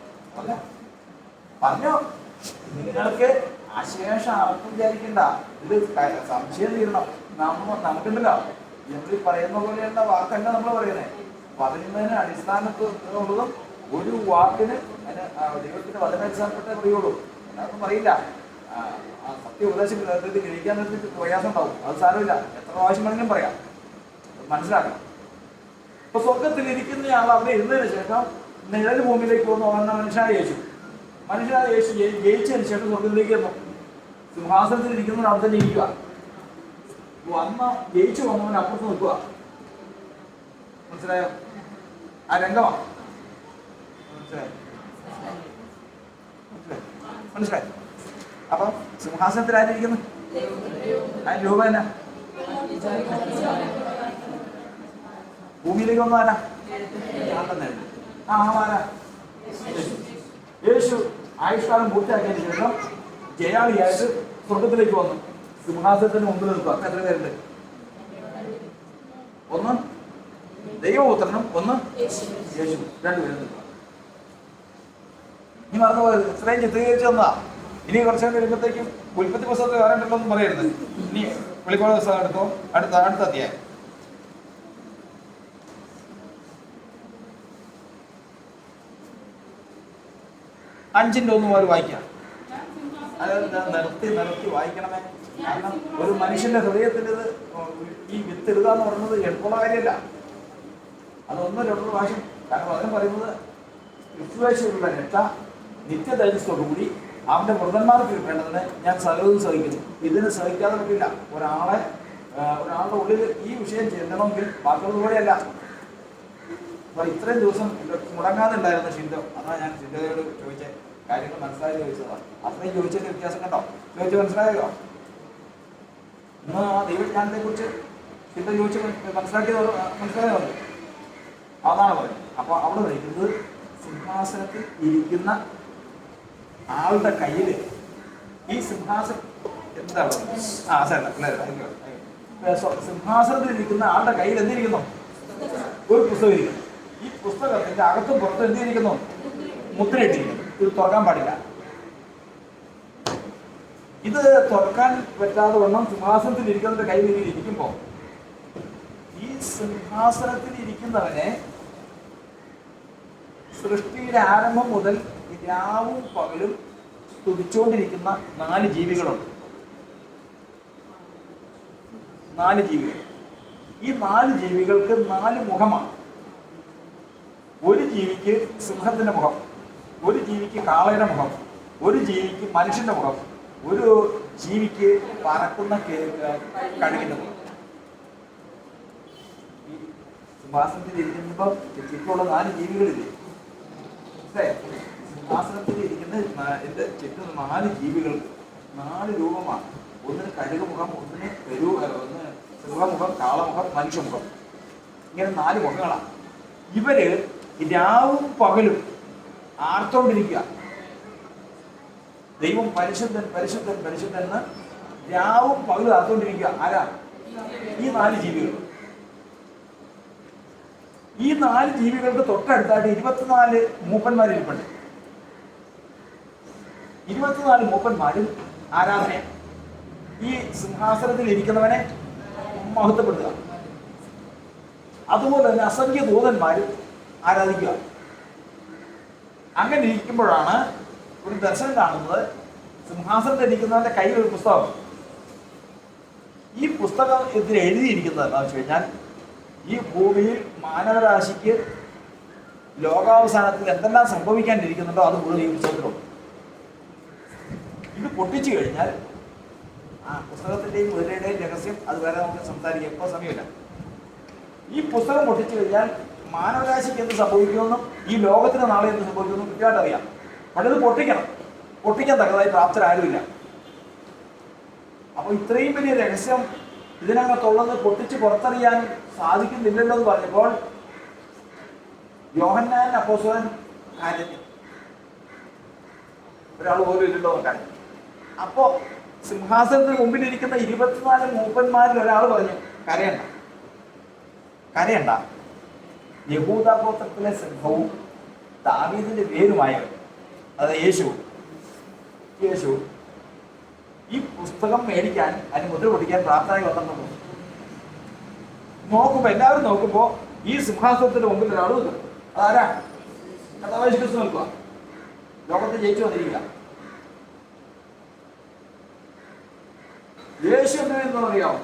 [SPEAKER 1] പറഞ്ഞോ. നിങ്ങൾക്ക് അശേഷം ആർക്കും വിചാരിക്കണ്ട. ഇത് സംശയം തീരണം. നമുക്കുണ്ടല്ലോ നമ്മൾ പറയുന്ന പോലെയുള്ള വാക്കല്ല നമ്മൾ പറയുന്നത്. പറയുന്നതിന് അടിസ്ഥാനത്തുള്ളതും ഒരു വാക്കിന് ദൈവത്തിന്റെ വചനാടിസ്ഥാനപ്പെട്ടേ പറയുള്ളൂ. എന്നൊന്നും പറയില്ല. സത്യ ഉപദേശം ഗ്രഹിക്കാൻ നേരത്തെ പ്രയാസം ഉണ്ടാവും. അത് സാരമില്ല, എത്ര പ്രാവശ്യം വേണമെങ്കിലും പറയാം. മനസ്സിലാക്കണം. ഇപ്പൊ സ്വർഗത്തിൽ ഇരിക്കുന്ന ആൾ അവിടെ ഇരുന്നതിന് ശേഷം നിഴൽ ഭൂമിയിലേക്ക് വന്ന മനുഷ്യനായ യേശു ജയിച്ചതിന് ശേഷം സ്വർഗത്തിലേക്ക് വന്നു. സിംഹാസനത്തിൽ ഇരിക്കുന്നവൻ അവിടെ തന്നെ ഇരിക്കുക. ജയിച്ചു വന്നവൻ അപ്പുറത്ത് നിൽക്കുക. മനസ്സിലായോ? ആ രംഗമാണ്. മനസ്സിലായി? മനസ്സിലായി? അപ്പം സിംഹാസനത്തിൽ ആരിയിരിക്കുന്നു? അതിന് രൂപ തന്നെ ഭൂമിയിലേക്ക് വന്നു ആരാ? ആരാ? യേശു ആയുഷ്കാലം പൂർത്തിയാക്കിയതിന് ശേഷം ജയാളിയായിട്ട് സ്വർഗത്തിലേക്ക് വന്നു. സിംഹാസനത്തിന് മുമ്പിൽ നിൽക്കുക. അപ്പൊ എത്ര പേരുണ്ട്? ഒന്ന് ദൈവപുത്രനും ഒന്ന് യേശു, രണ്ടുപേരും നിൽക്കുക. ഇനി മറന്നുപോയത് ഇത്രയും ചിത്രീകരിച്ചു തന്നാ. ഇനി കുറച്ചു വരുമ്പോഴത്തേക്കും ഉൽപ്പത്തി പുസ്തകത്തിൽ വരണ്ടല്ലോന്നും പറയരുത്. ഇനി വെളിപ്പാട് പുസ്തകം എടുത്തോ, അടുത്ത അധ്യായം. അഞ്ചിന്റെ ഒന്ന് പോലെ വായിക്കാം. അത് നിർത്തി വായിക്കണമേ. കാരണം ഒരു മനുഷ്യന്റെ ഹൃദയത്തിൻ്റെത് ഈ വിത്ത് ഇടുക എന്ന് പറയുന്നത് എളുപ്പമുള്ള കാര്യമല്ല. അതൊന്നും രണ്ടു പ്രാവശ്യം. കാരണം അതിന് പറയുന്നത് ക്രിസ്തുവേശുള്ള രക്ഷ നിത്യ തേജസ്സോടുകൂടി അവന്റെ മൃതന്മാർക്ക് കിട്ടേണ്ടതിന് ഞാൻ സകലവും സഹിക്കുന്നു. ഇതിന് സഹിക്കാതെ പറ്റില്ല. ഒരാളുടെ ഉള്ളിൽ ഈ വിഷയം ചെല്ലണമെങ്കിൽ ബാക്കിയുള്ളതുപോലെയല്ല. അപ്പൊ ഇത്രയും ദിവസം മുടങ്ങാതുണ്ടായിരുന്ന ഷിൻഡോ, അതാണ് ഞാൻ ഷിൻഡോയോട് ചോദിച്ച കാര്യങ്ങൾ മനസ്സിലായി ചോദിച്ചതാണ്. അത്രയും ചോദിച്ചതിന്റെ വ്യത്യാസം കണ്ടോ? ചോദിച്ച് മനസ്സിലായോ? ഇന്ന് ആ ദൈവജ്ഞാനത്തെ കുറിച്ച് ഷിൻഡോ ചോദിച്ച് മനസ്സിലാക്കിയത് മനസ്സിലായോ? അതാണ് പറയുന്നത്. അപ്പൊ അവിടെ വഹിക്കുന്നത് സിംഹാസനത്തിൽ ഇരിക്കുന്ന ആളുടെ കയ്യിൽ ഈ സിംഹാസനം എന്താണ്? സിംഹാസനത്തിൽ ഇരിക്കുന്ന ആളുടെ കയ്യിൽ എന്തിരിക്കുന്നു? ഒരു പുസ്തകം ഇരിക്കുന്നു. ഈ പുസ്തകത്തിന്റെ അകത്തും പുറത്തും എന്തിരിക്കുന്നു? മുദ്രയിട്ടിരിക്കുന്നു. ഇത് തുറക്കാൻ പാടില്ല. ഇത് തുറക്കാൻ പറ്റാതെ വണ്ണം സിംഹാസനത്തിൽ ഇരിക്കുന്നതിന്റെ കയ്യിൽ ഇരിക്കുമ്പോൾ ഈ സിംഹാസനത്തിൽ ഇരിക്കുന്നവനെ സൃഷ്ടിയുടെ ആരംഭം മുതൽ രാവും പകലും സ്തുതിച്ചുകൊണ്ടിരിക്കുന്ന 4 ജീവികളുണ്ട്. 4 ജീവികൾ. ഈ 4 ജീവികൾക്ക് 4 മുഖമാണ്. ഒരു ജീവിക്ക് സിംഹത്തിന്റെ മുഖം, ഒരു ജീവിക്ക് കാളയുടെ മുഖം, ഒരു ജീവിക്ക് മനുഷ്യന്റെ മുഖം, ഒരു ജീവിക്ക് പറക്കുന്ന കഴുകിന്റെ മുഖം. ഈ സിംഹാസനത്തിൽ ഇരിക്കുമ്പോൾ ചുറ്റുമുള്ള 4 ജീവികളില്ലേ? സിംഹാസനത്തിൽ ഇരിക്കുന്ന എന്റെ ചുറ്റും 4 ജീവികൾക്ക് 4 രൂപമാണ്. ഒന്നിന് കഴുകുമുഖം, ഒന്നിന് ഒന്ന് സിംഹമുഖം, കാളമുഖം, മനുഷ്യമുഖം. ഇങ്ങനെ 4 മുഖങ്ങളാണ്. ഇവര് രാവും പകലും ആർത്തോണ്ടിരിക്കുക. ദൈവം പരിശുദ്ധൻ പരിശുദ്ധൻ പരിശുദ്ധൻ എന്ന് രാവും പകലും ആർത്തോണ്ടിരിക്കുക. ആരാ? ഈ 4 ജീവികൾ. ഈ 4 ജീവികൾക്ക് തൊട്ടടുത്തായിട്ട് 24 മൂപ്പന്മാരിരിപ്പുണ്ട്. 24 മൂപ്പന്മാരും ആരാധന ഈ സിംഹാസനത്തിൽ ഇരിക്കുന്നവനെ മഹത്വപ്പെടുത്തുക. അതുപോലെ തന്നെ അസംഖ്യ ദൂതന്മാരും ആരാധിക്കുക. അങ്ങനെ ഇരിക്കുമ്പോഴാണ് ഒരു ദർശനം കാണുന്നത്. സിംഹാസനത്തിൽ ഇരിക്കുന്നവന്റെ കയ്യിൽ ഒരു പുസ്തകം. ഈ പുസ്തകം ഇതിൽ എഴുതിയിരിക്കുന്നത് എന്താണെന്ന് വെച്ച് കഴിഞ്ഞാൽ ഈ ഭൂമിയിൽ മാനവരാശിക്ക് ലോകാവസാനത്തിൽ എന്തെല്ലാം സംഭവിക്കാനിരിക്കുന്നുണ്ടോ അത് മുഴുവൻ ഈ പുസ്തകത്തിലുണ്ട്. ഇത് പൊട്ടിച്ചു കഴിഞ്ഞാൽ പുസ്തകത്തിന്റെയും മുതലയുടെയും രഹസ്യം അത് വേറെ നമുക്ക് സംസാരിക്കാം, ഇപ്പോൾ സമയമില്ല. ഈ പുസ്തകം പൊട്ടിച്ചു കഴിഞ്ഞാൽ മാനവരാശിക്ക് എന്ത് സംഭവിക്കുമെന്നും ഈ ലോകത്തിന് നാളെ എന്ത് സംഭവിക്കുമെന്നും കൃത്യമായിട്ട് അറിയാം. പക്ഷെ ഇത് പൊട്ടിക്കാൻ തക്കതായി പ്രാപ്തരാരുമില്ല. അപ്പൊ ഇത്രയും വലിയ രഹസ്യം ഇതിനകത്തുള്ളത് പൊട്ടിച്ച് പുറത്തറിയാൻ സാധിക്കുന്നില്ലല്ലോ എന്ന് പറഞ്ഞപ്പോൾ യോഹന്നാൻ അപ്പോസ്തലൻ കരഞ്ഞു. ഒരാൾ പോലും ഇല്ലല്ലോ കരഞ്ഞു. അപ്പോ സിംഹാസനത്തിന് മുമ്പിലിരിക്കുന്ന 24 മൂപ്പന്മാരിൽ ഒരാൾ പറഞ്ഞു, കരയണ്ട, യഹൂദ ഗോത്രത്തിലെ സിംഹവും ദാവീദിന്റെ പേരുമായവൻ, അതായത് യേശു ഈ പുസ്തകം മേടിക്കാൻ അതിന് മുദ്ര പൊട്ടിക്കാൻ പ്രാർത്ഥനയായി വന്നു. എല്ലാവരും നോക്കുമ്പോ ഈ സിംഹാസനത്തിന്റെ മുമ്പിൽ ഒരാൾ നിൽക്കും. അതാരാ? കർത്താവായ യേശു ക്രിസ്തു നിൽക്കുക. ലോകത്തെ ജയിച്ചു വന്നിരിക്കുക. യേശു എന്താ അറിയാമോ?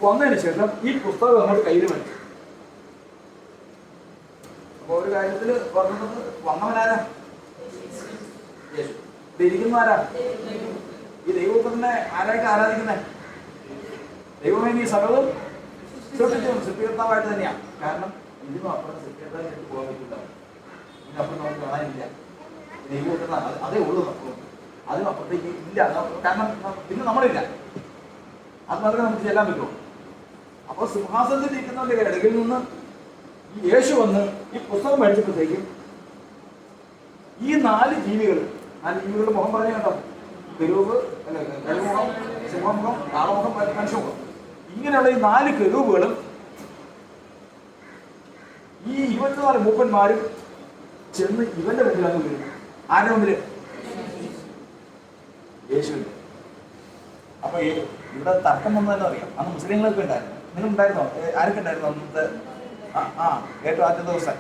[SPEAKER 1] വന്നതിന് ശേഷം ഈ പുസ്തകം അങ്ങോട്ട് കയ്യിൽ വെച്ചു. അപ്പൊ ഒരു കാര്യത്തില് പറഞ്ഞത് വന്നവനാരാ? യേശു. ഇരിക്കുന്ന ആരാ? ഈ ദൈവപുത്രനെ ആരായിട്ട് ആരാധിക്കുന്നേ? ദൈവമേ നീ സകലവും സൃഷ്ടിച്ചു. സൃഷ്ടികർത്താവായിട്ട് തന്നെയാണ്. കാരണം ഇതിനും അപ്പുറം സൃഷ്ടികർത്താവിന് പോകാൻ പറ്റില്ല. ഇതിനപ്പുറം കാണാനില്ല. ദൈവം അതേ ഉള്ളൂ. അതിനപ്പുറത്തേക്ക് ഇല്ല. കാരണം പിന്നെ നമ്മളില്ല. അത് മാത്രമേ നമുക്ക് ചെല്ലാൻ പറ്റുള്ളൂ. അപ്പൊ സിംഹാസനത്തിൽ ഇരിക്കുന്നവരുടെ ഇടയിൽ നിന്ന് ഈ യേശു വന്ന് ഈ പുസ്തകം മേടിച്ചപ്പോഴത്തേക്കും ഈ 4 ജീവികളുടെ മുഖം പറഞ്ഞു കേട്ടോ. കെരൂബ്, കഴുമുഖം, സിംഹമുഖം, കാളമുഖം, മനുഷ്യമുഖം, ഇങ്ങനെയുള്ള ഈ 4 കെരൂബുകളും ഈ 24 മൂപ്പന്മാരും ചെന്ന് ഇവന്റെ മുമ്പിലാണ് വീഴുന്നത്. ആരുടെ മുമ്പില്? യേശുവിന്റെ. അപ്പൊ ഇവിടെ തർക്കം വന്നതെന്ന് അറിയാം. അന്ന് മുസ്ലിങ്ങളൊക്കെ ഉണ്ടായിരുന്നു. നിങ്ങൾ ഉണ്ടായിരുന്നോ? ആരൊക്കെ ഉണ്ടായിരുന്നു അന്നത്തെ? ഏറ്റവും ആദ്യ ദിവസം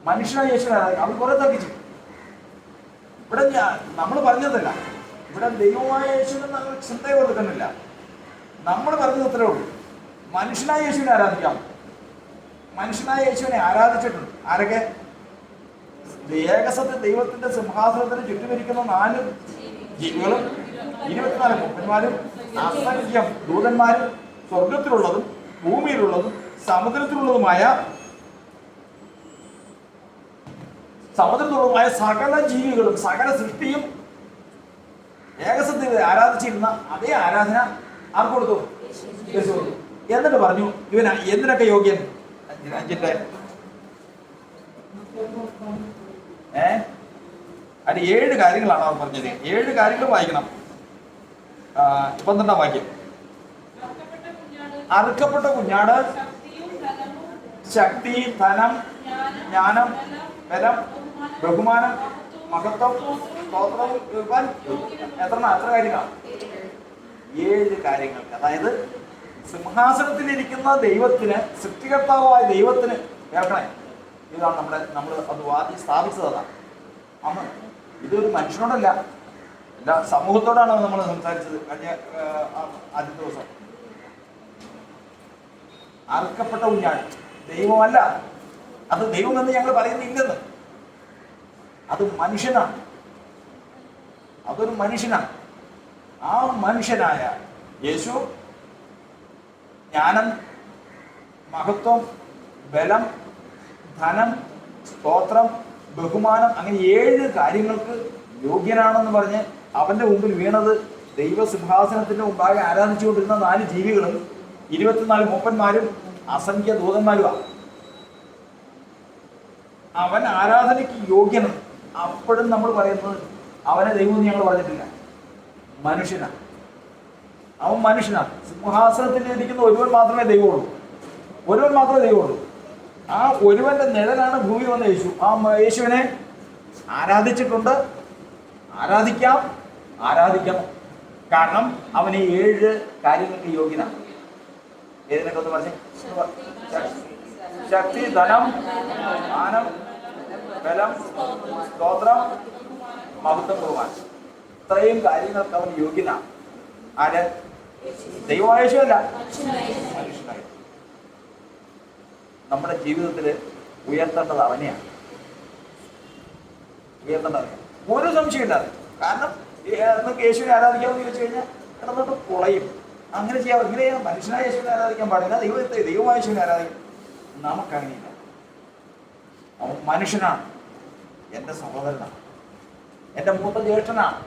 [SPEAKER 1] മനുഷ്യനായ യേശുവിനാണ്. അവർ കുറെ തർക്കിച്ചു. ഇവിടെ നമ്മൾ പറഞ്ഞതല്ല, ഇവിടെ ദൈവമായ യേശുവിനെ നമ്മൾ ചിന്ത കൊടുക്കുന്നില്ല. നമ്മൾ പറഞ്ഞത് ഇത്രേ ഉള്ളൂ. മനുഷ്യനായ യേശുവിനെ ആരാധിക്കാം. മനുഷ്യനായ യേശുവിനെ ആരാധിച്ചിട്ടുണ്ട്. ആരൊക്കെ? ഏകസത്യ ദൈവത്തിന്റെ സിംഹാസനത്തിന് ചുറ്റുമിരിക്കുന്ന 4 ജീവികളും 24 മൂപ്പന്മാരും അസംഖ്യം ദൂതന്മാരും സ്വർഗത്തിലുള്ളതും ഭൂമിയിലുള്ളതും സമുദ്രത്തിലുള്ളതുമായ സകല ജീവികളും സകല സൃഷ്ടിയും ഏകസത്യത്തെ ആരാധിച്ചിരുന്ന അതേ ആരാധന ആർക്ക് കൊടുത്തു? യേശു കൊടുത്തു. എന്നിട്ട് പറഞ്ഞു ഇവൻ എന്തിനൊക്കെ യോഗ്യൻ? 5-ന്റെ അത് 7 കാര്യങ്ങളാണ് അവർ പറഞ്ഞത്. 7 കാര്യങ്ങൾ വായിക്കണം. 12-ാം വാക്യം. അറുക്കപ്പെട്ട കുഞ്ഞാട് ശക്തി, ധനം, ജ്ഞാനം, ബലം, ബഹുമാനം, മഹത്വം, സ്തോത്രം. എത്ര കാര്യങ്ങളാണ്? 7 കാര്യങ്ങൾക്ക്. അതായത് സിംഹാസനത്തിലിരിക്കുന്ന ദൈവത്തിന്, സൃഷ്ടികർത്താവായ ദൈവത്തിന് കേൾക്കണേ. ഇതാണ് നമ്മൾ അത് വാദി സ്ഥാപിച്ചതാണ്. അന്ന് ഇതൊരു മനുഷ്യനോടല്ല, എല്ലാ സമൂഹത്തോടാണ് നമ്മൾ സംസാരിച്ചത് കഴിഞ്ഞ ആദ്യ ദിവസം. അറുക്കപ്പെട്ട കുഞ്ഞാട് ദൈവമല്ല. അത് ദൈവമെന്ന് ഞങ്ങൾ പറയുന്നില്ലെന്ന്. അത് മനുഷ്യനാണ്. അതൊരു മനുഷ്യനാണ്. ആ മനുഷ്യനായ യേശു ജ്ഞാനം, മഹത്വം, ബലം, ധനം, സ്തോത്രം, ബഹുമാനം, അങ്ങനെ 7 കാര്യങ്ങൾക്ക് യോഗ്യനാണെന്ന് പറഞ്ഞ് അവന്റെ മുമ്പിൽ വീണത് ദൈവസിംഹാസനത്തിന്റെ മുമ്പാകെ ആരാധിച്ചുകൊണ്ടിരുന്ന 4 ജീവികളും 24 മൂപ്പന്മാരും അസംഖ്യ ദൂതന്മാരുമാണ്. അവൻ ആരാധനയ്ക്ക് യോഗ്യനും. അപ്പോഴും നമ്മൾ പറയുന്നത് അവനെ ദൈവം ഞങ്ങൾ പറഞ്ഞിട്ടില്ല, മനുഷ്യനാണ്. അവൻ മനുഷ്യനാണ്. സിംഹാസനത്തിൽ ഇരിക്കുന്ന ഒരുവൻ മാത്രമേ ദൈവമുള്ളൂ. ഒരുവൻ മാത്രമേ ദൈവമുള്ളൂ. ആ ഒരുവന്റെ നിഴലാണ് ഭൂമി വന്ന യേശു. ആ യേശുവിനെ ആരാധിച്ചിട്ടുണ്ട്, ആരാധിക്കണം. കാരണം അവന് 7 കാര്യങ്ങൾക്ക് യോഗ്യനാണ്. ഏതിനൊക്കെ ഒന്ന് പറഞ്ഞേ? ശക്തി, ധനം, ജ്ഞാനം, ബലം, സ്തോത്രം, മഹത്വം, ബഹുമാനം. ഇത്രയും കാര്യങ്ങൾക്ക് അവൻ യോഗ്യനാണ്. ആര്? ദൈവമായ യേശുവല്ല, മനുഷ്യനായി. നമ്മുടെ ജീവിതത്തിൽ ഉയർത്തേണ്ടത് അവനെയാണ്. ഒരു സംശയമില്ലാതെ. കാരണം നമുക്ക് യേശുവിനെ ആരാധിക്കാമെന്ന് ചോദിച്ചു കഴിഞ്ഞാൽ കിടന്നിട്ട് പൊളയും. അങ്ങനെ ചെയ്യാം. ഇങ്ങനെ മനുഷ്യനായ യേശുവിനെ ആരാധിക്കാൻ പാടില്ല, ദൈവമായ യേശുവിനെ ആരാധിക്കും. നമുക്കങ്ങനെയില്ല. അവൻ മനുഷ്യനാണ്, എൻ്റെ സഹോദരനാണ്, എൻ്റെ മൂത്ത ജ്യേഷ്ഠനാണ്.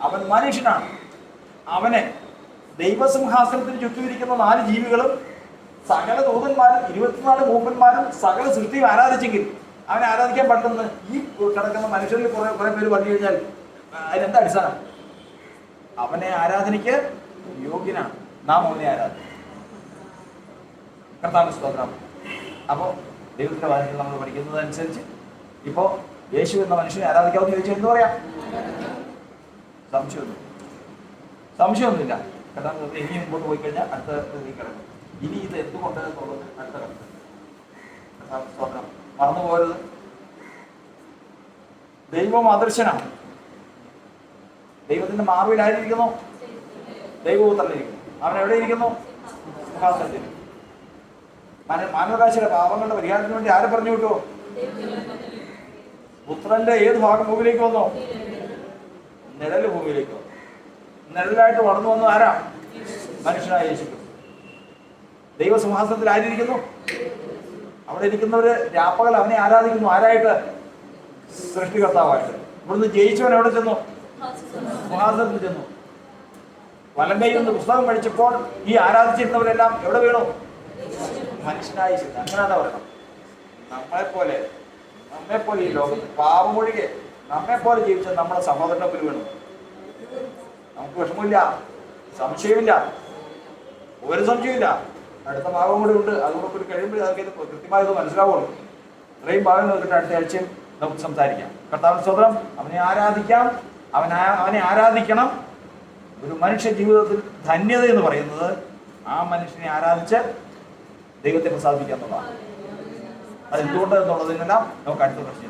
[SPEAKER 1] അവൻ മനുഷ്യനാണ്. അവനെ ദൈവസിംഹാസനത്തിന് ചുറ്റുമിരിക്കുന്ന 4 ജീവികളും സകല ദൂതന്മാരും 24 മൂപ്പന്മാരും സകല സൃഷ്ടിയും ആരാധിച്ചെങ്കിൽ അവനെ ആരാധിക്കാൻ പറ്റുന്ന ഈ കിടക്കുന്ന മനുഷ്യരിൽ കുറെ പേര് പറഞ്ഞു കഴിഞ്ഞാൽ അതിനെന്താ അടിസ്ഥാനം? അവനെ ആരാധനയ്ക്ക് യോഗ്യനാണ്. നാം അവനെ ആരാധിക്കും. കർത്താവിന്റെ സ്തോത്രം. അപ്പോൾ ദൈവത്തിന്റെ വാചകത്തിൽ നമ്മൾ പഠിക്കുന്നതനുസരിച്ച് ഇപ്പോൾ യേശു എന്ന മനുഷ്യനെ ആരാധിക്കാമെന്ന് ചോദിച്ചാൽ എന്ത് പറയാം? സംശയമൊന്നുമില്ല. കർത്താവ് ഇനി മുമ്പോട്ട് പോയി കഴിഞ്ഞാൽ അടുത്ത കിടക്കും. ഇനി ഇത് എന്തുകൊണ്ട് എന്നുള്ളത് അടുത്ത കർത്താവ് സ്തോത്രം. മറന്നു പോകരുത്. ദൈവം അദൃശ്യനാണ്. ദൈവത്തിന്റെ മാർവിൽ ആയിരിക്കുന്നു? ദൈവപുത്രനിരിക്കുന്നു. അവൻ എവിടെ ഇരിക്കുന്നു? സിംഹാസനത്തിൽ. മാനവരാശിയുടെ പാപങ്ങളുടെ പരിഹാരത്തിന് വേണ്ടി ആരെ പറഞ്ഞു വിട്ടോ? പുത്രന്റെ ഏത് ഭാഗം ഭൂമിയിലേക്ക് വന്നോ? നിഴല് ഭൂമിയിലേക്ക് വന്നു. നിഴലായിട്ട് വളർന്നു വന്നു ആരാ? മനുഷ്യനായ യേശു. ദൈവസിംഹാസനത്തിൽ ആരിയിരിക്കുന്നു? അവിടെ ഇരിക്കുന്നവര് രാപ്പകൽ അവനെ ആരാധിക്കുന്നു. ആരായിട്ട്? സൃഷ്ടികർത്താവായിട്ട്. ഇവിടുന്ന് ജയിച്ചവൻ എവിടെ ചെന്നു? സിംഹാസനത്തിൽ ചെന്നു. വലം കൈ കൊണ്ട് പുസ്തകം പഠിച്ചപ്പോൾ ഈ ആരാധിച്ചിരുന്നവരെല്ലാം എവിടെ വീണു? മനുഷ്യനായി. അങ്ങനെയാണെന്ന് പറയണം. നമ്മളെപ്പോലെ ഈ ലോകത്ത് പാപമൊഴികെ നമ്മെപ്പോലെ ജീവിച്ച നമ്മുടെ സഹോദരനെ പോലും വീണു. നമുക്ക് വിഷമമില്ല, സംശയമില്ല, ഒരു സംശയമില്ല. അടുത്ത ഭാഗം കൂടി ഉണ്ട്. അതുകൊണ്ട് കഴിയുമ്പോൾ അതൊക്കെ കൃത്യമായത് മനസ്സിലാവുള്ളൂ. ഇത്രയും ഭാഗം നോക്കിയിട്ട് അടുത്ത ആഴ്ചയും നമുക്ക് സംസാരിക്കാം. കർത്താവിന്റെ സ്തോത്രം. അവനെ ആരാധിക്കാം, അവനെ ആരാധിക്കണം. ഒരു മനുഷ്യ ജീവിതത്തിൽ ധന്യത എന്ന് പറയുന്നത് ആ മനുഷ്യനെ ആരാധിച്ച് ദൈവത്തെ പ്രസാദിപ്പിക്കുക എന്നുള്ളതാണ്. അതെന്തുകൊണ്ട് എന്നുള്ളതിനെല്ലാം നമുക്ക് അടുത്ത വർഷം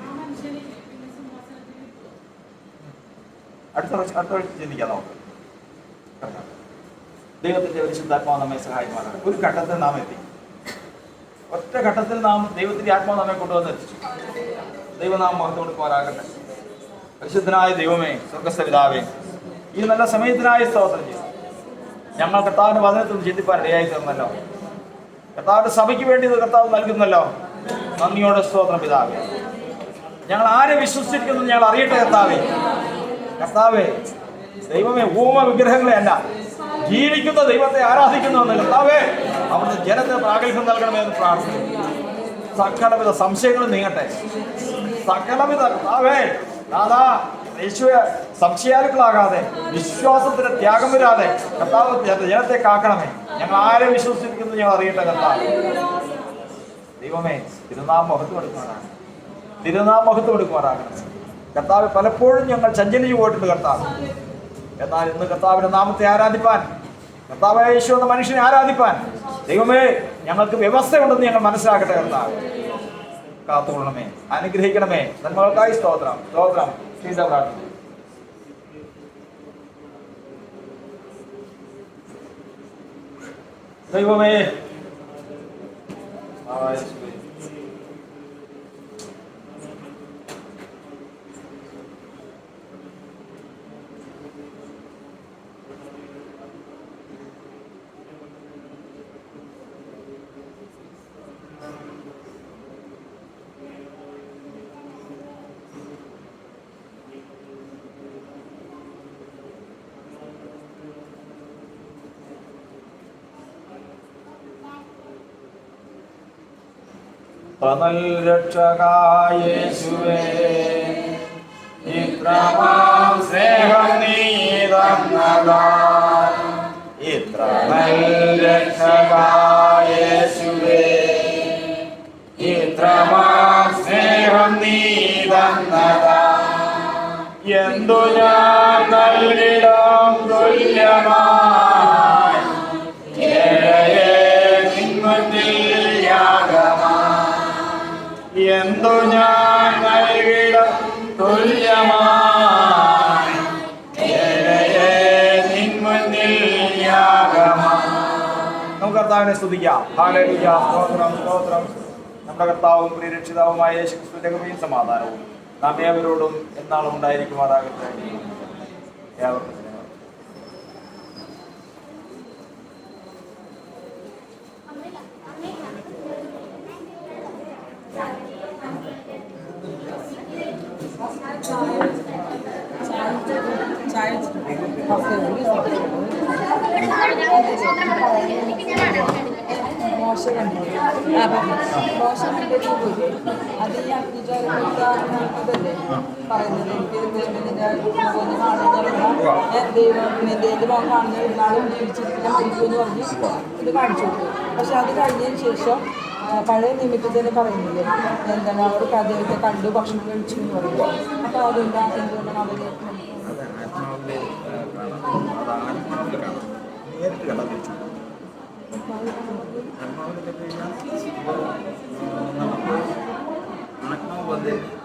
[SPEAKER 1] ചിന്തിക്കാം. നമുക്ക് ദൈവത്തിന്റെ പരിശുദ്ധാത്മാവ് നമ്മെ സഹായിക്കുവാനാണ്. ഒരു ഘട്ടത്തിൽ നാം എത്തി. ഒറ്റ ഘട്ടത്തിൽ നാം ദൈവത്തിന്റെ ആത്മാവ് നമ്മെ കൊണ്ടുവന്ന് എത്തിച്ചു. ദൈവം നാം മഹത്വം കൊടുക്കുവാനാകട്ടെ. പരിശുദ്ധനായ ദൈവമേ, സ്വർഗ്ഗസ്ഥ പിതാവേ, ഈ നല്ല സമയത്തിനായി സ്തോത്രം ചെയ്തു. ഞങ്ങൾ കർത്താവിന്റെ വചനത്തിൽ ചിന്തിപ്പാൻ ഇടയായി തീർന്നല്ലോ. കർത്താവിന്റെ സഭയ്ക്ക് വേണ്ടി കർത്താവ് നൽകുന്നല്ലോ. നന്ദിയോടെ സ്തോത്രം പിതാവേ. ഞങ്ങൾ ആരെ വിശ്വസിച്ചിരിക്കുന്നു ഞങ്ങൾ അറിയട്ടെ കർത്താവേ. കർത്താവേ ദൈവമേ, ഊമ വിഗ്രഹങ്ങളെ അല്ല, ജീവിക്കുന്ന ദൈവത്തെ ആരാധിക്കുന്നുവെന്ന് കർത്താവേ അവിടുത്തെ ജനത്തിന് പ്രാഗൽഭ്യം നൽകണമെന്ന് പ്രാർത്ഥിക്കുന്നു. സകലവിധ സംശയങ്ങളും നീങ്ങട്ടെ. സകലവിധ കർത്താവേ ദാദാ യേശുവെ സംശയാലുക്കളാകാതെ, വിശ്വാസത്തിന് ത്യാഗം വരാതെ കർത്താവ് ജനത്തെ കാക്കണമേ. ഞങ്ങൾ ആരെ വിശ്വസിച്ചിരിക്കുന്നു ഞങ്ങൾ അറിയട്ടെ കർത്താവ്. ദൈവമേ, തിരുനാമം മഹത്വം എടുക്കുവാനാകണം. കർത്താവ് പലപ്പോഴും ഞങ്ങൾ ചഞ്ചലിച്ചു പോയിട്ടുണ്ട് കർത്താവ്. എന്നാൽ ഇന്ന് കർത്താവിന്റെ നാമത്തെ ആരാധിപ്പാൻ, കർത്താവ് യേശു എന്ന മനുഷ്യനെ ആരാധിപ്പാൻ ദൈവമേ ഞങ്ങൾക്ക് വ്യവസ്ഥയുണ്ടെന്ന് ഞങ്ങൾ മനസ്സിലാക്കട്ടെ. കർത്താവ് കാത്തുകൊള്ളണമേ, അനുഗ്രഹിക്കണമേ. നന്മകൾക്കായി സ്തോത്രം. പ്രാർത്ഥന. ദൈവമേ, രക്ഷകായേശുവേ, ഇത്രമാം സ്നേഹം നീ തന്നതാൽ, ഇത്ര രക്ഷകായേശുവേ, ഇത്രമാം സ്നേഹം നീ തന്നതാൽ, എന്തു ഞാൻ നൽകിടാം തുല്യമായി എന്തു ഞാൻ നൽകിട തുല്യമായി നിൻമുന്നിൽ യാഗമായി. നമുക്ക് കർത്താവിനെ സ്തുതിക്കാം. ഹല്ലേലൂയ, സ്തോത്രം. നമ്മുടെ കർത്താവും പ്രിയരക്ഷിതാവുമായ യേശുക്രിസ്തുവിന്റെ കൃപയും സമാധാനവും നാം ഏവരോടും എന്നാളും ഉണ്ടായിരിക്കുമാറാകട്ടെ. ഏവർക്കും
[SPEAKER 2] അത് ഈ അഗ്നിജാലല്ലേ പറയുന്നത്. ദൈവത്തിന്റെ മോൻ കാണുന്ന നാളും ജീവിച്ചിരിക്കുന്ന മരിക്കുമെന്ന് പറഞ്ഞ് ഇത് കാണിച്ചു കൊടുത്തു. പക്ഷെ അത് കഴിഞ്ഞതിന് ശേഷം പഴയ നിമിത്തത്തിന് പറയുന്നില്ലേ, എന്താണ് അവർക്ക് അദ്ദേഹത്തെ കണ്ടു ഭക്ഷണം കഴിച്ചു എന്ന് പറയുന്നത്. അപ്പൊ അതെന്താണ്, എന്തുകൊണ്ടാണ് അവര്
[SPEAKER 1] ആത്മാവ്